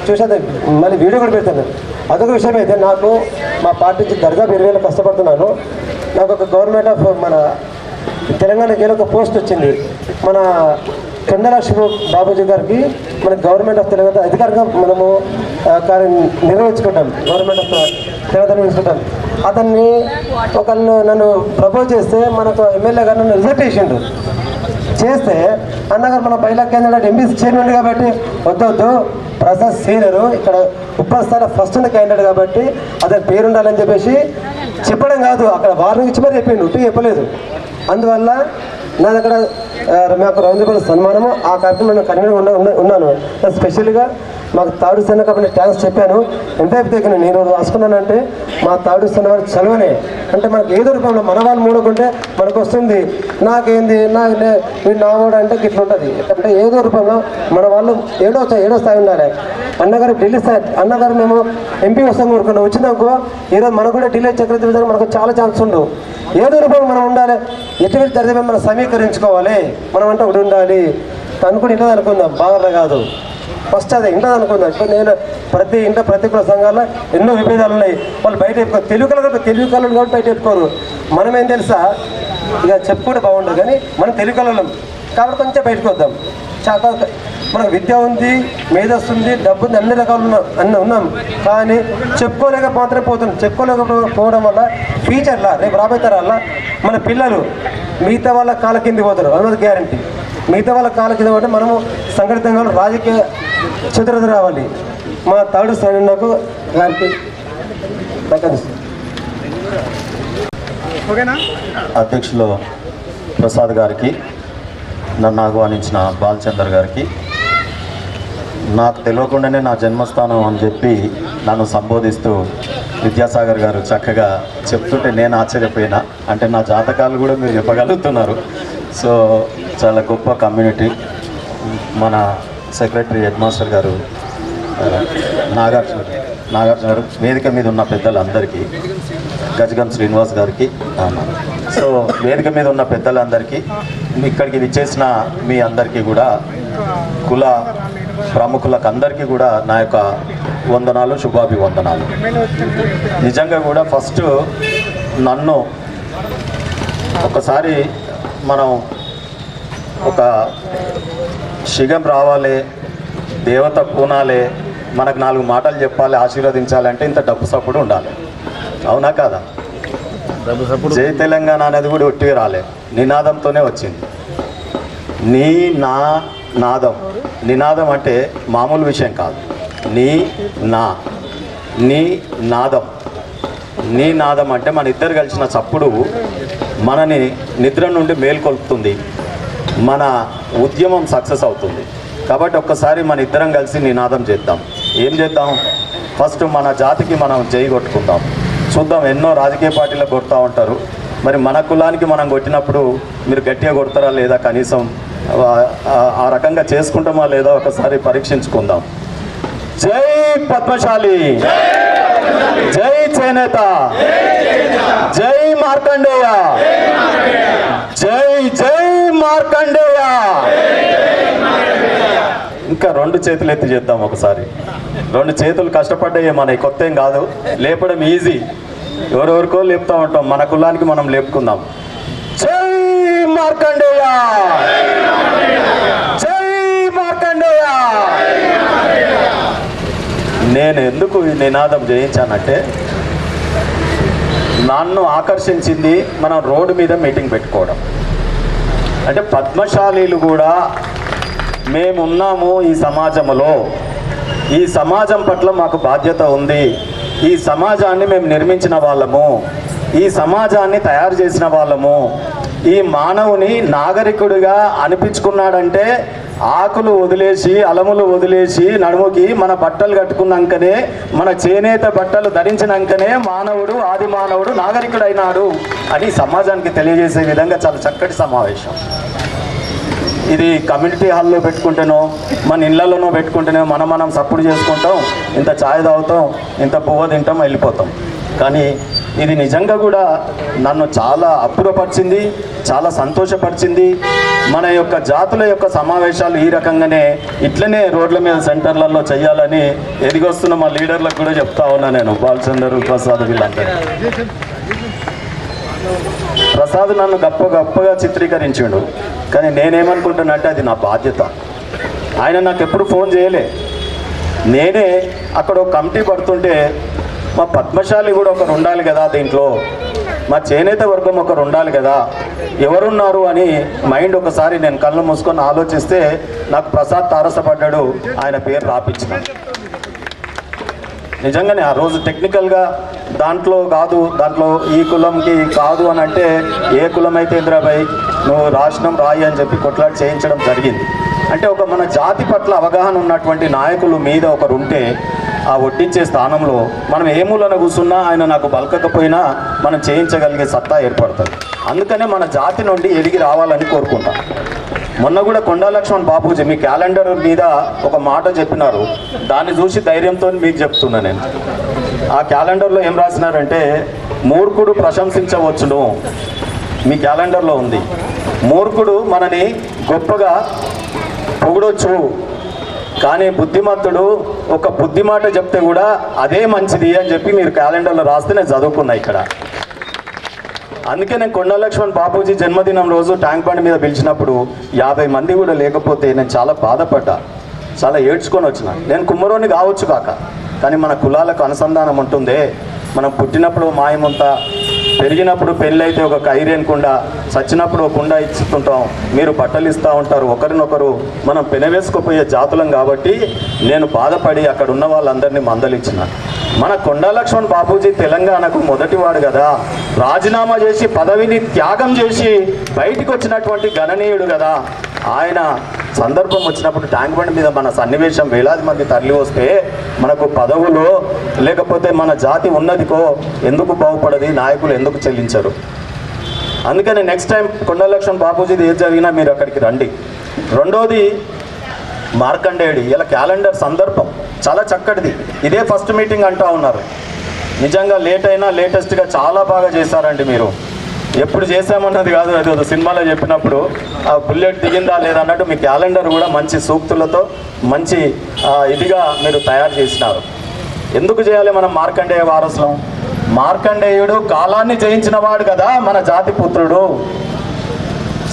చూసేది మళ్ళీ వీడియో కూడా పెడతాను. అదొక విషయం అయితే, నాకు మా పార్టీ నుంచి దర్గా 20,000 కష్టపడుతున్నాను. నాకు ఒక గవర్నమెంట్ ఆఫ్ మన తెలంగాణకి ఏదో ఒక పోస్ట్ వచ్చింది. మన కొండలక్ష్మి బాబూజీ గారికి మన గవర్నమెంట్ ఆఫ్ తెలంగాణ అధికారంగా మనము నిర్వహించుకుంటాం, గవర్నమెంట్ ఆఫ్ తెలంగాణ నిర్వహించుకుంటాం. అతన్ని నన్ను ప్రపోజ్ చేస్తే మనకు ఎమ్మెల్యే గారు నన్ను రిజెక్ట్ చేస్తే అన్నగారు మన బైలా క్యాండిడేట్ ఎంబీసీ చైర్మన్ కాబట్టి వద్దొద్దు, ప్రసాద్ సీనియరు ఇక్కడ ఉపస్థాన ఫస్ట్ ఉన్న క్యాండిడేట్ కాబట్టి అతని పేరు ఉండాలని చెప్పేసి చెప్పడం కాదు, అక్కడ వార్నింగ్ ఇచ్చి మరి చెప్పిండు, ఉట్టి చెప్పలేదు. అందువల్ల నా దగ్గర మాకు రౌండ్ సన్మానము ఆ కార్యక్రమంలో కన్వీనర్ ఉన్నాను. స్పెషల్గా మాకు తాడు సేన కాబట్టి థ్యాంక్స్ చెప్పాను. ఎంతైపు దగ్గర నేను రాసుకున్నానంటే మా తాడు సేన వారు చలవనే అంటే మనకు ఏదో రూపంలో మన వాళ్ళు మూడుకుంటే మనకు వస్తుంది. నాకేంది వీడు నావాడు అంటే గిట్ల ఉంటుంది. అంటే ఏదో రూపంలో మన వాళ్ళు ఏడో స్థాయి ఉండాలి. అన్నగారు ఢిల్లీ స్థాయి, అన్నగారు మేము ఎంపీ వస్తాం కోరుకున్నాం, వచ్చినాకో ఈరోజు మనకు కూడా ఢిల్లీ చక్రవర్తి మనకు చాలా ఛాన్స్ ఉండు. ఏదో రూపంలో మనం ఉండాలి, ఎటువంటి దరిద్రం మనం సమీకరించుకోవాలి, మనం అంటే ఒకటి ఉండాలి అనుకుని ఇంట్లో అనుకుందాం, బాగా కాదు ఫస్ట్ అదే ఇంట్లో అనుకుందాం. ఇప్పుడు నేను ప్రతి కుల సంఘాల్లో ఎన్నో విభేదాలు ఉన్నాయి, వాళ్ళు బయట చెప్పుకోరు. తెలుగు కళలు కాబట్టి బయట చెప్పుకోరు. మనం ఏం తెలుసా, ఇక చెప్పుకుంటే బాగుండదు కానీ మనం తెలుగు కళలం కాబట్టి కొంచెం బయటకు వద్దాం. చాలా మనకు విద్య ఉంది, మేధస్సు ఉంది, డబ్బు ఉంది, అన్ని రకాలు ఉన్నాం కానీ చెప్పుకోలేకపోవడం వల్ల ఫ్యూచర్లో రేపు రాబోయే తరాల మన పిల్లలు మిగతా వాళ్ళ కాళ్ళ కింద పోతారు అన్నది గ్యారంటీ. మిగతా వాళ్ళ కాళ్ళ కింద పోతే మనము సంఘటితంగా రాజకీయ చతురత రావాలి. మా తాడు సైన్యకు గారికి అధ్యక్షులు ప్రసాద్ గారికి, నన్ను ఆహ్వానించిన బాలచందర్ గారికి, నాకు తెలియకుండానే నా జన్మస్థానం అని చెప్పి నన్ను సంబోధిస్తూ విద్యాసాగర్ గారు చక్కగా చెప్తుంటే నేను ఆశ్చర్యపోయినా. అంటే నా జాతకాలు కూడా మీరు చెప్పగలుగుతున్నారు. సో చాలా గొప్ప కమ్యూనిటీ. మన సెక్రటరీ హెడ్ మాస్టర్ గారు నాగార్జున గారు, వేదిక మీద ఉన్న పెద్దలందరికీ, గజగం శ్రీనివాస్ గారికి, సో వేదిక మీద ఉన్న పెద్దలందరికీ, ఇక్కడికి విచ్చేసిన మీ అందరికీ కూడా, కుల ప్రముఖులకు అందరికీ కూడా నా యొక్క వందనాలు, శుభాభివందనాలు. నిజంగా కూడా ఫస్ట్ నన్ను ఒకసారి మనం ఒక శిగం రావాలి, దేవత పూనాలే, మనకు 4 మాటలు చెప్పాలి, ఆశీర్వదించాలంటే ఇంత డబ్బు సప్పుడు ఉండాలి. అవునా కాదా? జై తెలంగాణ అనేది కూడా ఒట్టిగా రాలే, నినాదంతోనే వచ్చింది. నీ నా నాదం. నినాదం అంటే మామూలు విషయం కాదు. నీ నాదం. నీ నాదం అంటే మన ఇద్దరు కలిసిన చప్పుడు మనని నిద్ర నుండి మేల్కొల్పుతుంది, మన ఉద్యమం సక్సెస్ అవుతుంది. కాబట్టి ఒక్కసారి మన ఇద్దరం కలిసి నినాదం చేద్దాం. ఏం చేద్దాం? ఫస్ట్ మన జాతికి మనం జై కొట్టుకుందాం. చూద్దాం, ఎన్నో రాజకీయ పార్టీలు కొడతా ఉంటారు. మరి మన కులానికి మనం కొట్టినప్పుడు మీరు గట్టిగా కొడతారా లేదా, కనీసం ఆ రకంగా చేసుకుంటామా లేదా ఒకసారి పరీక్షించుకుందాం. జై పద్మశాలి, జై చేనేత, జై మార్కండేయ, జై జై మార్కండేయ. ఇంకా 2 చేతులు ఎత్తి చేద్దాం ఒకసారి. 2 చేతులు కష్టపడ్డాయి, మన కొత్త ఏం కాదు, లేపడం ఈజీ. ఎవరెవరికో లేపుతూ ఉంటాం, మన కులానికి మనం లేపుకుందాం. జై మార్కండేయ, జై మార్కండేయ. నేను ఎందుకు ఈ నినాదం చేయించానంటే, నన్ను ఆకర్షించింది మనం రోడ్డు మీద మీటింగ్ పెట్టుకోవడం. అంటే పద్మశాలీలు కూడా మేమున్నాము ఈ సమాజంలో, ఈ సమాజం పట్ల మాకు బాధ్యత ఉంది, ఈ సమాజాన్ని మేము నిర్మించిన వాళ్ళము, ఈ సమాజాన్ని తయారు చేసిన వాళ్ళము. ఈ మానవుని నాగరికుడిగా అనిపించుకున్నాడంటే ఆకులు వదిలేసి, అలములు వదిలేసి, నడుముకి మన బట్టలు కట్టుకున్నాకనే, మన చేనేత బట్టలు ధరించినాకనే మానవుడు, ఆది మానవుడు నాగరికుడైనాడు అని సమాజానికి తెలియజేసే విధంగా చాలా చక్కటి సమావేశం. ఇది కమ్యూనిటీ హాల్లో పెట్టుకుంటేనో, మన ఇళ్లలోనో పెట్టుకుంటేనో మనం సపోర్ట్ చేసుకుంటాం, ఇంత ఛాయ్ తాగుతాం, ఇంత పువ్వు తింటాం, వెళ్ళిపోతాం. కానీ ఇది నిజంగా కూడా నన్ను చాలా అప్పురపరిచింది, చాలా సంతోషపరిచింది. మన యొక్క జాతుల యొక్క సమావేశాలు ఈ రకంగానే ఇట్లనే రోడ్ల మీద సెంటర్లలో చేయాలని ఎదిగొస్తున్న మా లీడర్లకు కూడా చెప్తా ఉన్నా నేను. బాలచందర్, ప్రసాద్, వీళ్ళందరూ. ప్రసాద్ నన్ను గొప్పగా చిత్రీకరించిండు, కానీ నేనేమనుకుంటున్నానంటే అది నా బాధ్యత. ఆయన నాకు ఎప్పుడు ఫోన్ చేయలే. నేనే అక్కడ ఒక కమిటీ పడుతుంటే మా పద్మశాలి కూడా ఒకరు ఉండాలి కదా దీంట్లో, మా చేనేత వర్గం ఒకరు ఉండాలి కదా, ఎవరున్నారు అని మైండ్ ఒకసారి నేను కళ్ళు మూసుకొని ఆలోచిస్తే నాకు ప్రసాద్ తారసపడ్డాడు, ఆయన పేరు రాపించిన. నిజంగానే ఆ రోజు టెక్నికల్గా దాంట్లో కాదు, దాంట్లో ఈ కులంకి కాదు అని అంటే, ఏ కులం అయితే ఇంద్రాబాయ్ నువ్వు రాసినం రాయి అని చెప్పి కొట్లాడి చేయించడం జరిగింది. అంటే ఒక మన జాతి పట్ల అవగాహన ఉన్నటువంటి నాయకులు మీద ఒకరు ఉంటే ఆ వడ్డించే స్థానంలో మనం ఏ మూలన కూర్చున్నా ఆయన నాకు బలకకపోయినా మనం చేయించగలిగే సత్తా ఏర్పడుతుంది. అందుకనే మన జాతి నుండి ఎదిగి రావాలని కోరుకుంటాం. మొన్న కూడా కొండా లక్ష్మణ్ బాపూజీ మీ క్యాలెండర్ మీద ఒక మాట చెప్పినారు, దాన్ని చూసి ధైర్యంతో మీకు చెప్తున్నా నేను. ఆ క్యాలెండర్లో ఏం రాసినారంటే, మూర్ఖుడు ప్రశంసించవచ్చును, మీ క్యాలెండర్లో ఉంది. మూర్ఖుడు మనని గొప్పగా పొగడొచ్చు, కానీ బుద్ధిమంతుడు ఒక బుద్ధి మాట చెప్తే కూడా అదే మంచిది అని చెప్పి మీరు క్యాలెండర్లో రాస్తే నేను చదువుకున్నా ఇక్కడ. అందుకే నేను కొండా లక్ష్మణ్ బాపూజీ జన్మదినం రోజు ట్యాంక్ బండ్ మీద పిలిచినప్పుడు 50 మంది కూడా లేకపోతే నేను చాలా బాధపడ్డా, చాలా ఏడ్చుకొని వచ్చిన. నేను కుమ్మరోని కావచ్చు కాక, కానీ మన కులాలకు అనుసంధానం ఉంటుందే. మనం పుట్టినప్పుడు మాయముంత, పెరిగినప్పుడు పెళ్ళైతే ఒక ఐరన్ కుండ, చచ్చినప్పుడు ఒక కుండ ఇస్తుంటాం, మీరు బట్టలు ఇస్తూ ఉంటారు, ఒకరినొకరు మనం పెనవేసుకుపోయే జాతులం. కాబట్టి నేను బాధపడి అక్కడ ఉన్న వాళ్ళందరినీ మందలించిన. మన కొండా లక్ష్మణ్ బాపూజీ తెలంగాణకు మొదటివాడు కదా, రాజీనామా చేసి పదవిని త్యాగం చేసి బయటికి వచ్చినటువంటి గణనీయుడు కదా. ఆయన సందర్భం వచ్చినప్పుడు ట్యాంక్ బండ్ మీద మన సన్నివేశం వేలాది మంది తరలి వస్తే మనకు పదవులో లేకపోతే మన జాతి ఉన్నదికో ఎందుకు బాగుపడది, నాయకులు ఎందుకు చెల్లించరు? అందుకని నెక్స్ట్ టైం కొండ లక్ష్మణ్ బాపూజీది ఏది జరిగినా మీరు అక్కడికి రండి. రెండోది మార్కండేయుడి ఇలా క్యాలెండర్ సందర్భం చాలా చక్కటిది. ఇదే ఫస్ట్ మీటింగ్ అంటూ ఉన్నారు. నిజంగా లేట్ అయినా లేటెస్ట్గా చాలా బాగా చేశారండి మీరు. ఎప్పుడు చేసామన్నది కాదు, అది సినిమాలో చెప్పినప్పుడు ఆ బుల్లెట్ దిగిందా లేదా అన్నట్టు మీ క్యాలెండర్ కూడా మంచి సూక్తులతో మంచి ఇదిగా మీరు తయారు చేసినారు. ఎందుకు చేయాలి మనం మార్కండేయ వారసులం? మార్కండేయుడు కాలాన్ని జయించిన వాడు కదా మన జాతి పుత్రుడు.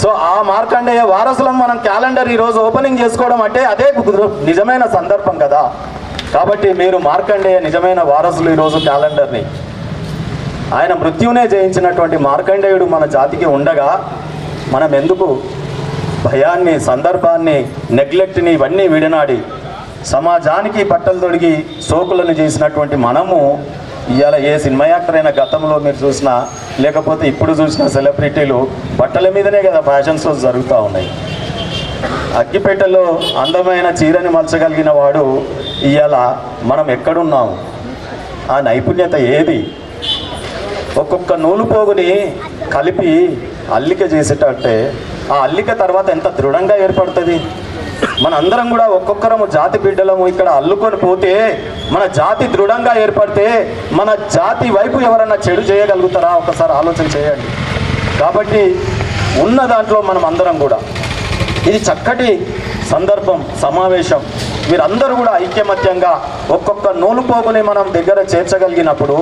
సో ఆ మార్కండేయ వారసులం మనం క్యాలెండర్ ఈరోజు ఓపెనింగ్ చేసుకోవడం అంటే అదే నిజమైన సందర్భం కదా. కాబట్టి మీరు మార్కండేయ నిజమైన వారసులు ఈరోజు క్యాలెండర్ని. ఆయన మృత్యునే జయించినటువంటి మార్కండేయుడు మన జాతికి ఉండగా మనం ఎందుకు భయాన్ని, సందర్భాన్ని, నెగ్లెక్ట్ని ఇవన్నీ విడనాడి సమాజానికి బట్టలు తొడిగి సోకులను చేసినటువంటి మనము ఇవాళ ఏ సినిమా యాక్టర్ అయినా గతంలో మీరు చూసినా లేకపోతే ఇప్పుడు చూసిన సెలబ్రిటీలు బట్టల మీదనే కదా ఫ్యాషన్ షోస్ జరుగుతూ ఉన్నాయి. అగ్గిపేటలో అందమైన చీరని మలచగలిగిన వాడు ఇవాళ మనం ఎక్కడున్నాము? ఆ నైపుణ్యత ఏది? ఒక్కొక్క నూలు పోగుని కలిపి అల్లిక చేసేటట్టే ఆ అల్లిక తర్వాత ఎంత దృఢంగా ఏర్పడుతుంది. మన అందరం కూడా ఒక్కొక్కరము జాతి బిడ్డలము ఇక్కడ అల్లుకొని పోతే మన జాతి దృఢంగా ఏర్పడితే మన జాతి వైపు ఎవరన్నా చెడు చేయగలుగుతారా? ఒకసారి ఆలోచన చేయండి. కాబట్టి ఉన్న దాంట్లో మనం అందరం కూడా ఇది చక్కటి సందర్భం, సమావేశం. మీరందరూ కూడా ఐక్యమత్యంగా ఒక్కొక్క నూలు పోగుని మనం దగ్గర చేర్చగలిగినప్పుడు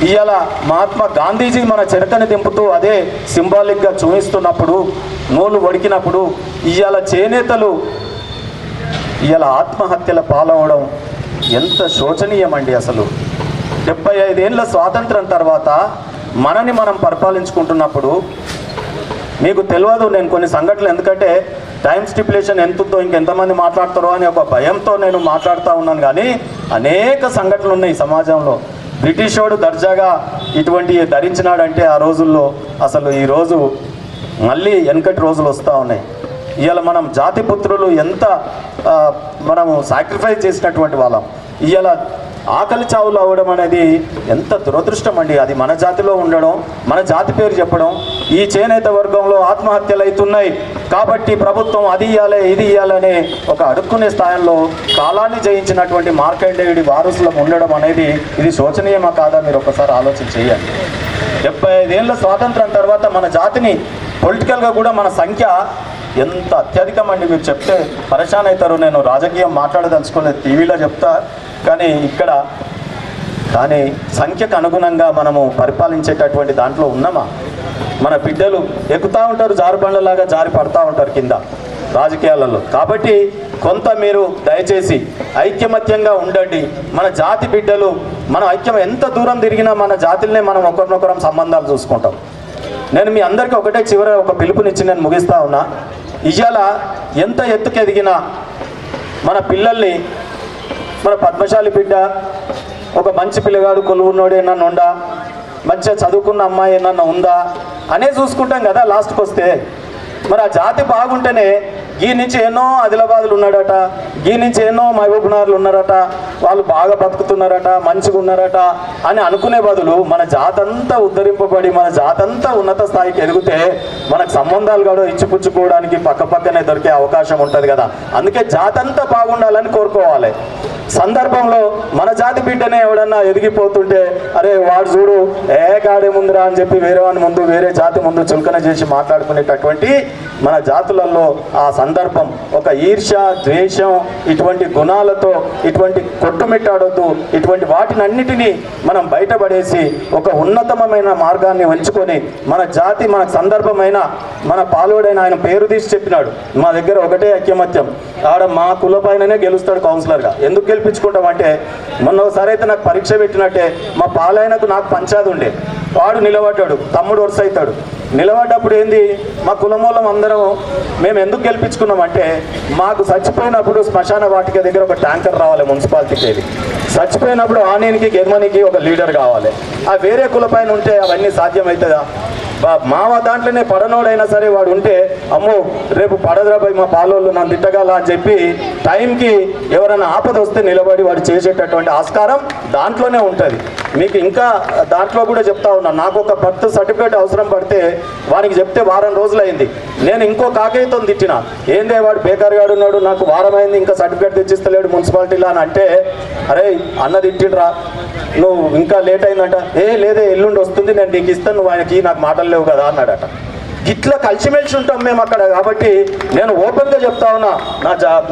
ఇవాళ మహాత్మా గాంధీజీ మన చెరకని దింపుతూ అదే సింబాలిక్గా చూపిస్తున్నప్పుడు, నూలు వడికినప్పుడు ఇవాళ చేనేతలు ఇవాళ ఆత్మహత్యల పాలవడం ఎంత శోచనీయమండి. అసలు 75 ఏళ్ళ స్వాతంత్రం తర్వాత మనని మనం పరిపాలించుకుంటున్నప్పుడు మీకు తెలియదు. నేను కొన్ని సంఘటనలు, ఎందుకంటే టైం స్టిపులేషన్ ఎంతుందో ఇంకెంతమంది మాట్లాడతారో అని ఒక భయంతో నేను మాట్లాడుతూ ఉన్నాను. కానీ అనేక సంఘటనలు ఉన్నాయి సమాజంలో. బ్రిటిష్ వాడు దర్జాగా ఇటువంటి ధరించినాడంటే ఆ రోజుల్లో అసలు ఈరోజు మళ్ళీ వెనకటి రోజులు వస్తూ ఉన్నాయి. ఇవాళ మనం జాతి పుత్రులు ఎంత మనము సాక్రిఫైస్ చేసినటువంటి వాళ్ళం. ఇవాళ ఆకలి చావులు అవ్వడం అనేది ఎంత దురదృష్టం అండి. అది మన జాతిలో ఉండడం, మన జాతి పేరు చెప్పడం. ఈ చేనేత వర్గంలో ఆత్మహత్యలు అవుతున్నాయి కాబట్టి ప్రభుత్వం అది ఇవ్వాలి ఇది ఇవ్వాలనే ఒక అడుక్కునే స్థాయిలో కాలాన్ని జయించినటువంటి మార్కండేయుడి వారసులం ఉండడం అనేది ఇది శోచనీయమా కాదా? మీరు ఒకసారి ఆలోచన చేయండి. 75 ఏళ్ళ స్వాతంత్రం తర్వాత మన జాతిని పొలిటికల్గా కూడా మన సంఖ్య ఎంత అత్యధికం అండి. మీరు చెప్తే పరేషాన్ అవుతారు. నేను రాజకీయం మాట్లాడదలుచుకోలేదు, టీవీలో చెప్తా. కానీ ఇక్కడ సంఖ్యకు అనుగుణంగా మనము పరిపాలించేటటువంటి దాంట్లో ఉన్నామా? మన బిడ్డలు ఎక్కుతూ ఉంటారు, జారుబండలాగా జారి పడతా ఉంటారు కింద రాజకీయాలలో. కాబట్టి కొంత మీరు దయచేసి ఐక్యమత్యంగా ఉండండి. మన జాతి బిడ్డలు మనం ఐక్యం ఎంత దూరం తిరిగినా మన జాతిలోనే మనం ఒకరినొకరం సంబంధాలు చూసుకుంటాం. నేను మీ అందరికీ ఒకటే చివర ఒక పిలుపునిచ్చి నేను ముగిస్తా ఉన్నా. ఇవాళ ఎంత ఎత్తుకు ఎదిగినా మన పిల్లల్ని, మన పద్మశాలి బిడ్డ ఒక మంచి పిల్లగాడు కొలువున్నోడు ఏమన్నా ఉందా, మంచిగా చదువుకున్న అమ్మాయి ఏమన్నా ఉందా అనే చూసుకుంటాం కదా లాస్ట్కి వస్తే. మరి ఆ జాతి బాగుంటేనే ఈ నుంచి ఎన్నో ఆదిలాబాదులు ఉన్నాడట, ఈ నుంచి ఎన్నో మహబూబ్నగర్లు ఉన్నారట, వాళ్ళు బాగా బతుకుతున్నారట, మంచిగా ఉన్నారట అని అనుకునే బదులు మన జాతంతా ఉద్ధరింపబడి మన జాతంతా ఉన్నత స్థాయికి ఎదిగితే మనకు సంబంధాలు కూడా ఇచ్చిపుచ్చుకోవడానికి పక్కనే దొరికే అవకాశం ఉంటుంది కదా. అందుకే జాతంతా బాగుండాలని కోరుకోవాలి. సందర్భంలో మన జాతి బిడ్డనే ఎవడన్నా ఎదిగిపోతుంటే అరే వాడు చూడు కాడే ముందురా అని చెప్పి వేరే వాని ముందు, వేరే జాతి ముందు చులకన చేసి మాట్లాడుకునేటటువంటి మన జాతులలో ఆ సందర్భం ఒక ఈర్ష్య, ద్వేషం ఇటువంటి గుణాలతో ఇటువంటి కొట్టుమిట్టాడొద్దు. ఇటువంటి వాటినన్నిటినీ మనం బయటపడేసి ఒక ఉన్నతమైన మార్గాన్ని ఉంచుకొని మన జాతి, మన సందర్భమైన మన పాలుడైన ఆయన పేరు తీసి చెప్పినాడు, మా దగ్గర ఒకటే ఐక్యమత్యం, ఆడ మా కుల పైననే గెలుస్తాడు కౌన్సిలర్గా. ఎందుకు గెలిపించుకుంటామంటే మొన్న ఒకసారి అయితే నాకు పరీక్ష పెట్టినట్టే మా పాలైనకు నాకు పంచాది ఉండే, వాడు నిలబడ్డాడు, తమ్ముడు వరుస అవుతాడు. నిలబడ్డప్పుడు ఏంది మా కులమూలం అందరం మేము ఎందుకు గెలిపించుకున్నామంటే మాకు చచ్చిపోయినప్పుడు శ్మశాన వాటిక దగ్గర ఒక ట్యాంకర్ రావాలి మున్సిపాలిటీకి వెళ్ళి, చచ్చిపోయినప్పుడు ఆనేనికి గెర్మనీకి ఒక లీడర్ కావాలి. ఆ వేరే కుల పైన ఉంటే అవన్నీ సాధ్యమవుతుందా? మా దాంట్లోనే పడనోడైనా సరే వాడు ఉంటే అమ్మో రేపు పడదురాబాయి మా పాలోళ్ళు నన్ను తిట్టగల అని చెప్పి టైంకి ఎవరైనా ఆపద వస్తే నిలబడి వాడు చేసేటటువంటి ఆస్కారం దాంట్లోనే ఉంటుంది. మీకు ఇంకా దాంట్లో కూడా చెప్తా ఉన్నా, నాకు ఒక బర్త్ సర్టిఫికేట్ అవసరం పడితే వానికి చెప్తే వారం రోజులైంది. నేను ఇంకో కాకయ్యతో తిట్టిన, ఏందే వాడు బేకార్ గాడు ఉన్నాడు, నాకు వారం అయింది ఇంకా సర్టిఫికేట్ తెచ్చిస్తలేడు మున్సిపాలిటీలో అని అంటే, అరే అన్న తిట్టిండ్రా నువ్వు ఇంకా లేట్ అయిందంట, లేదే ఎల్లుండి వస్తుంది నేను నీకు ఇస్తాను, నువ్వు ఆయనకి నాకు మాటలు లేవు కదా అన్నాడట. ఇట్లా కలిసిమెలిసి ఉంటాం మేము అక్కడ. కాబట్టి నేను ఓపెన్గా చెప్తా ఉన్నా,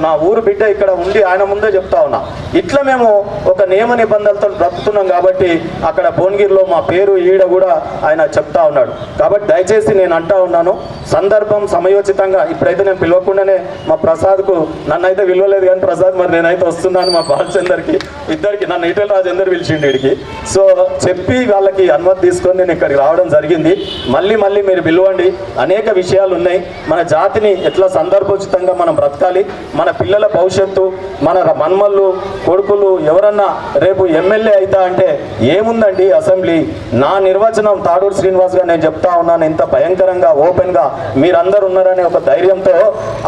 నా ఊరు బిడ్డ ఇక్కడ ఉండి ఆయన ముందే చెప్తా ఉన్నా, ఇట్లా మేము ఒక నియమ నిబంధనలతో బ్రతుకుతున్నాం. కాబట్టి అక్కడ భువనగిరిలో మా పేరు ఈడ కూడా ఆయన చెప్తా ఉన్నాడు. కాబట్టి దయచేసి నేను అంటా ఉన్నాను, సందర్భం సమయోచితంగా ఇప్పుడైతే నేను పిలవకుండానే మా ప్రసాద్కు నన్నైతే విలువలేదు కానీ ప్రసాద్ మరి నేనైతే వస్తున్నాను మా బాలచందర్కి ఇద్దరికి నన్ను ఈటెల రాజేందర్ పిలిచిండి ఇడికి. సో చెప్పి వాళ్ళకి అనుమతి తీసుకొని నేను ఇక్కడికి రావడం జరిగింది. మళ్ళీ మీరు పిలవండి, అనేక విషయాలు ఉన్నాయి. మన జాతిని ఎట్లా సందర్భోచితంగా మనం బ్రతకాలి, మన పిల్లల భవిష్యత్తు, మన మన్మళ్ళు కొడుకులు ఎవరన్నా రేపు ఎమ్మెల్యే అవుతా అంటే ఏముందండి అసెంబ్లీ. నా నిర్వచనం తాడూరు శ్రీనివాస్ గారు నేను చెప్తా ఉన్నాను, ఇంత భయంకరంగా ఓపెన్గా మీరందరూ ఉన్నారనే ఒక ధైర్యంతో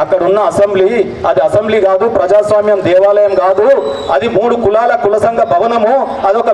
అక్కడ ఉన్న అసెంబ్లీ అది అసెంబ్లీ కాదు, ప్రజాస్వామ్యం దేవాలయం కాదు, అది 3 కులాల కుల సంఘ భవనము, అదొక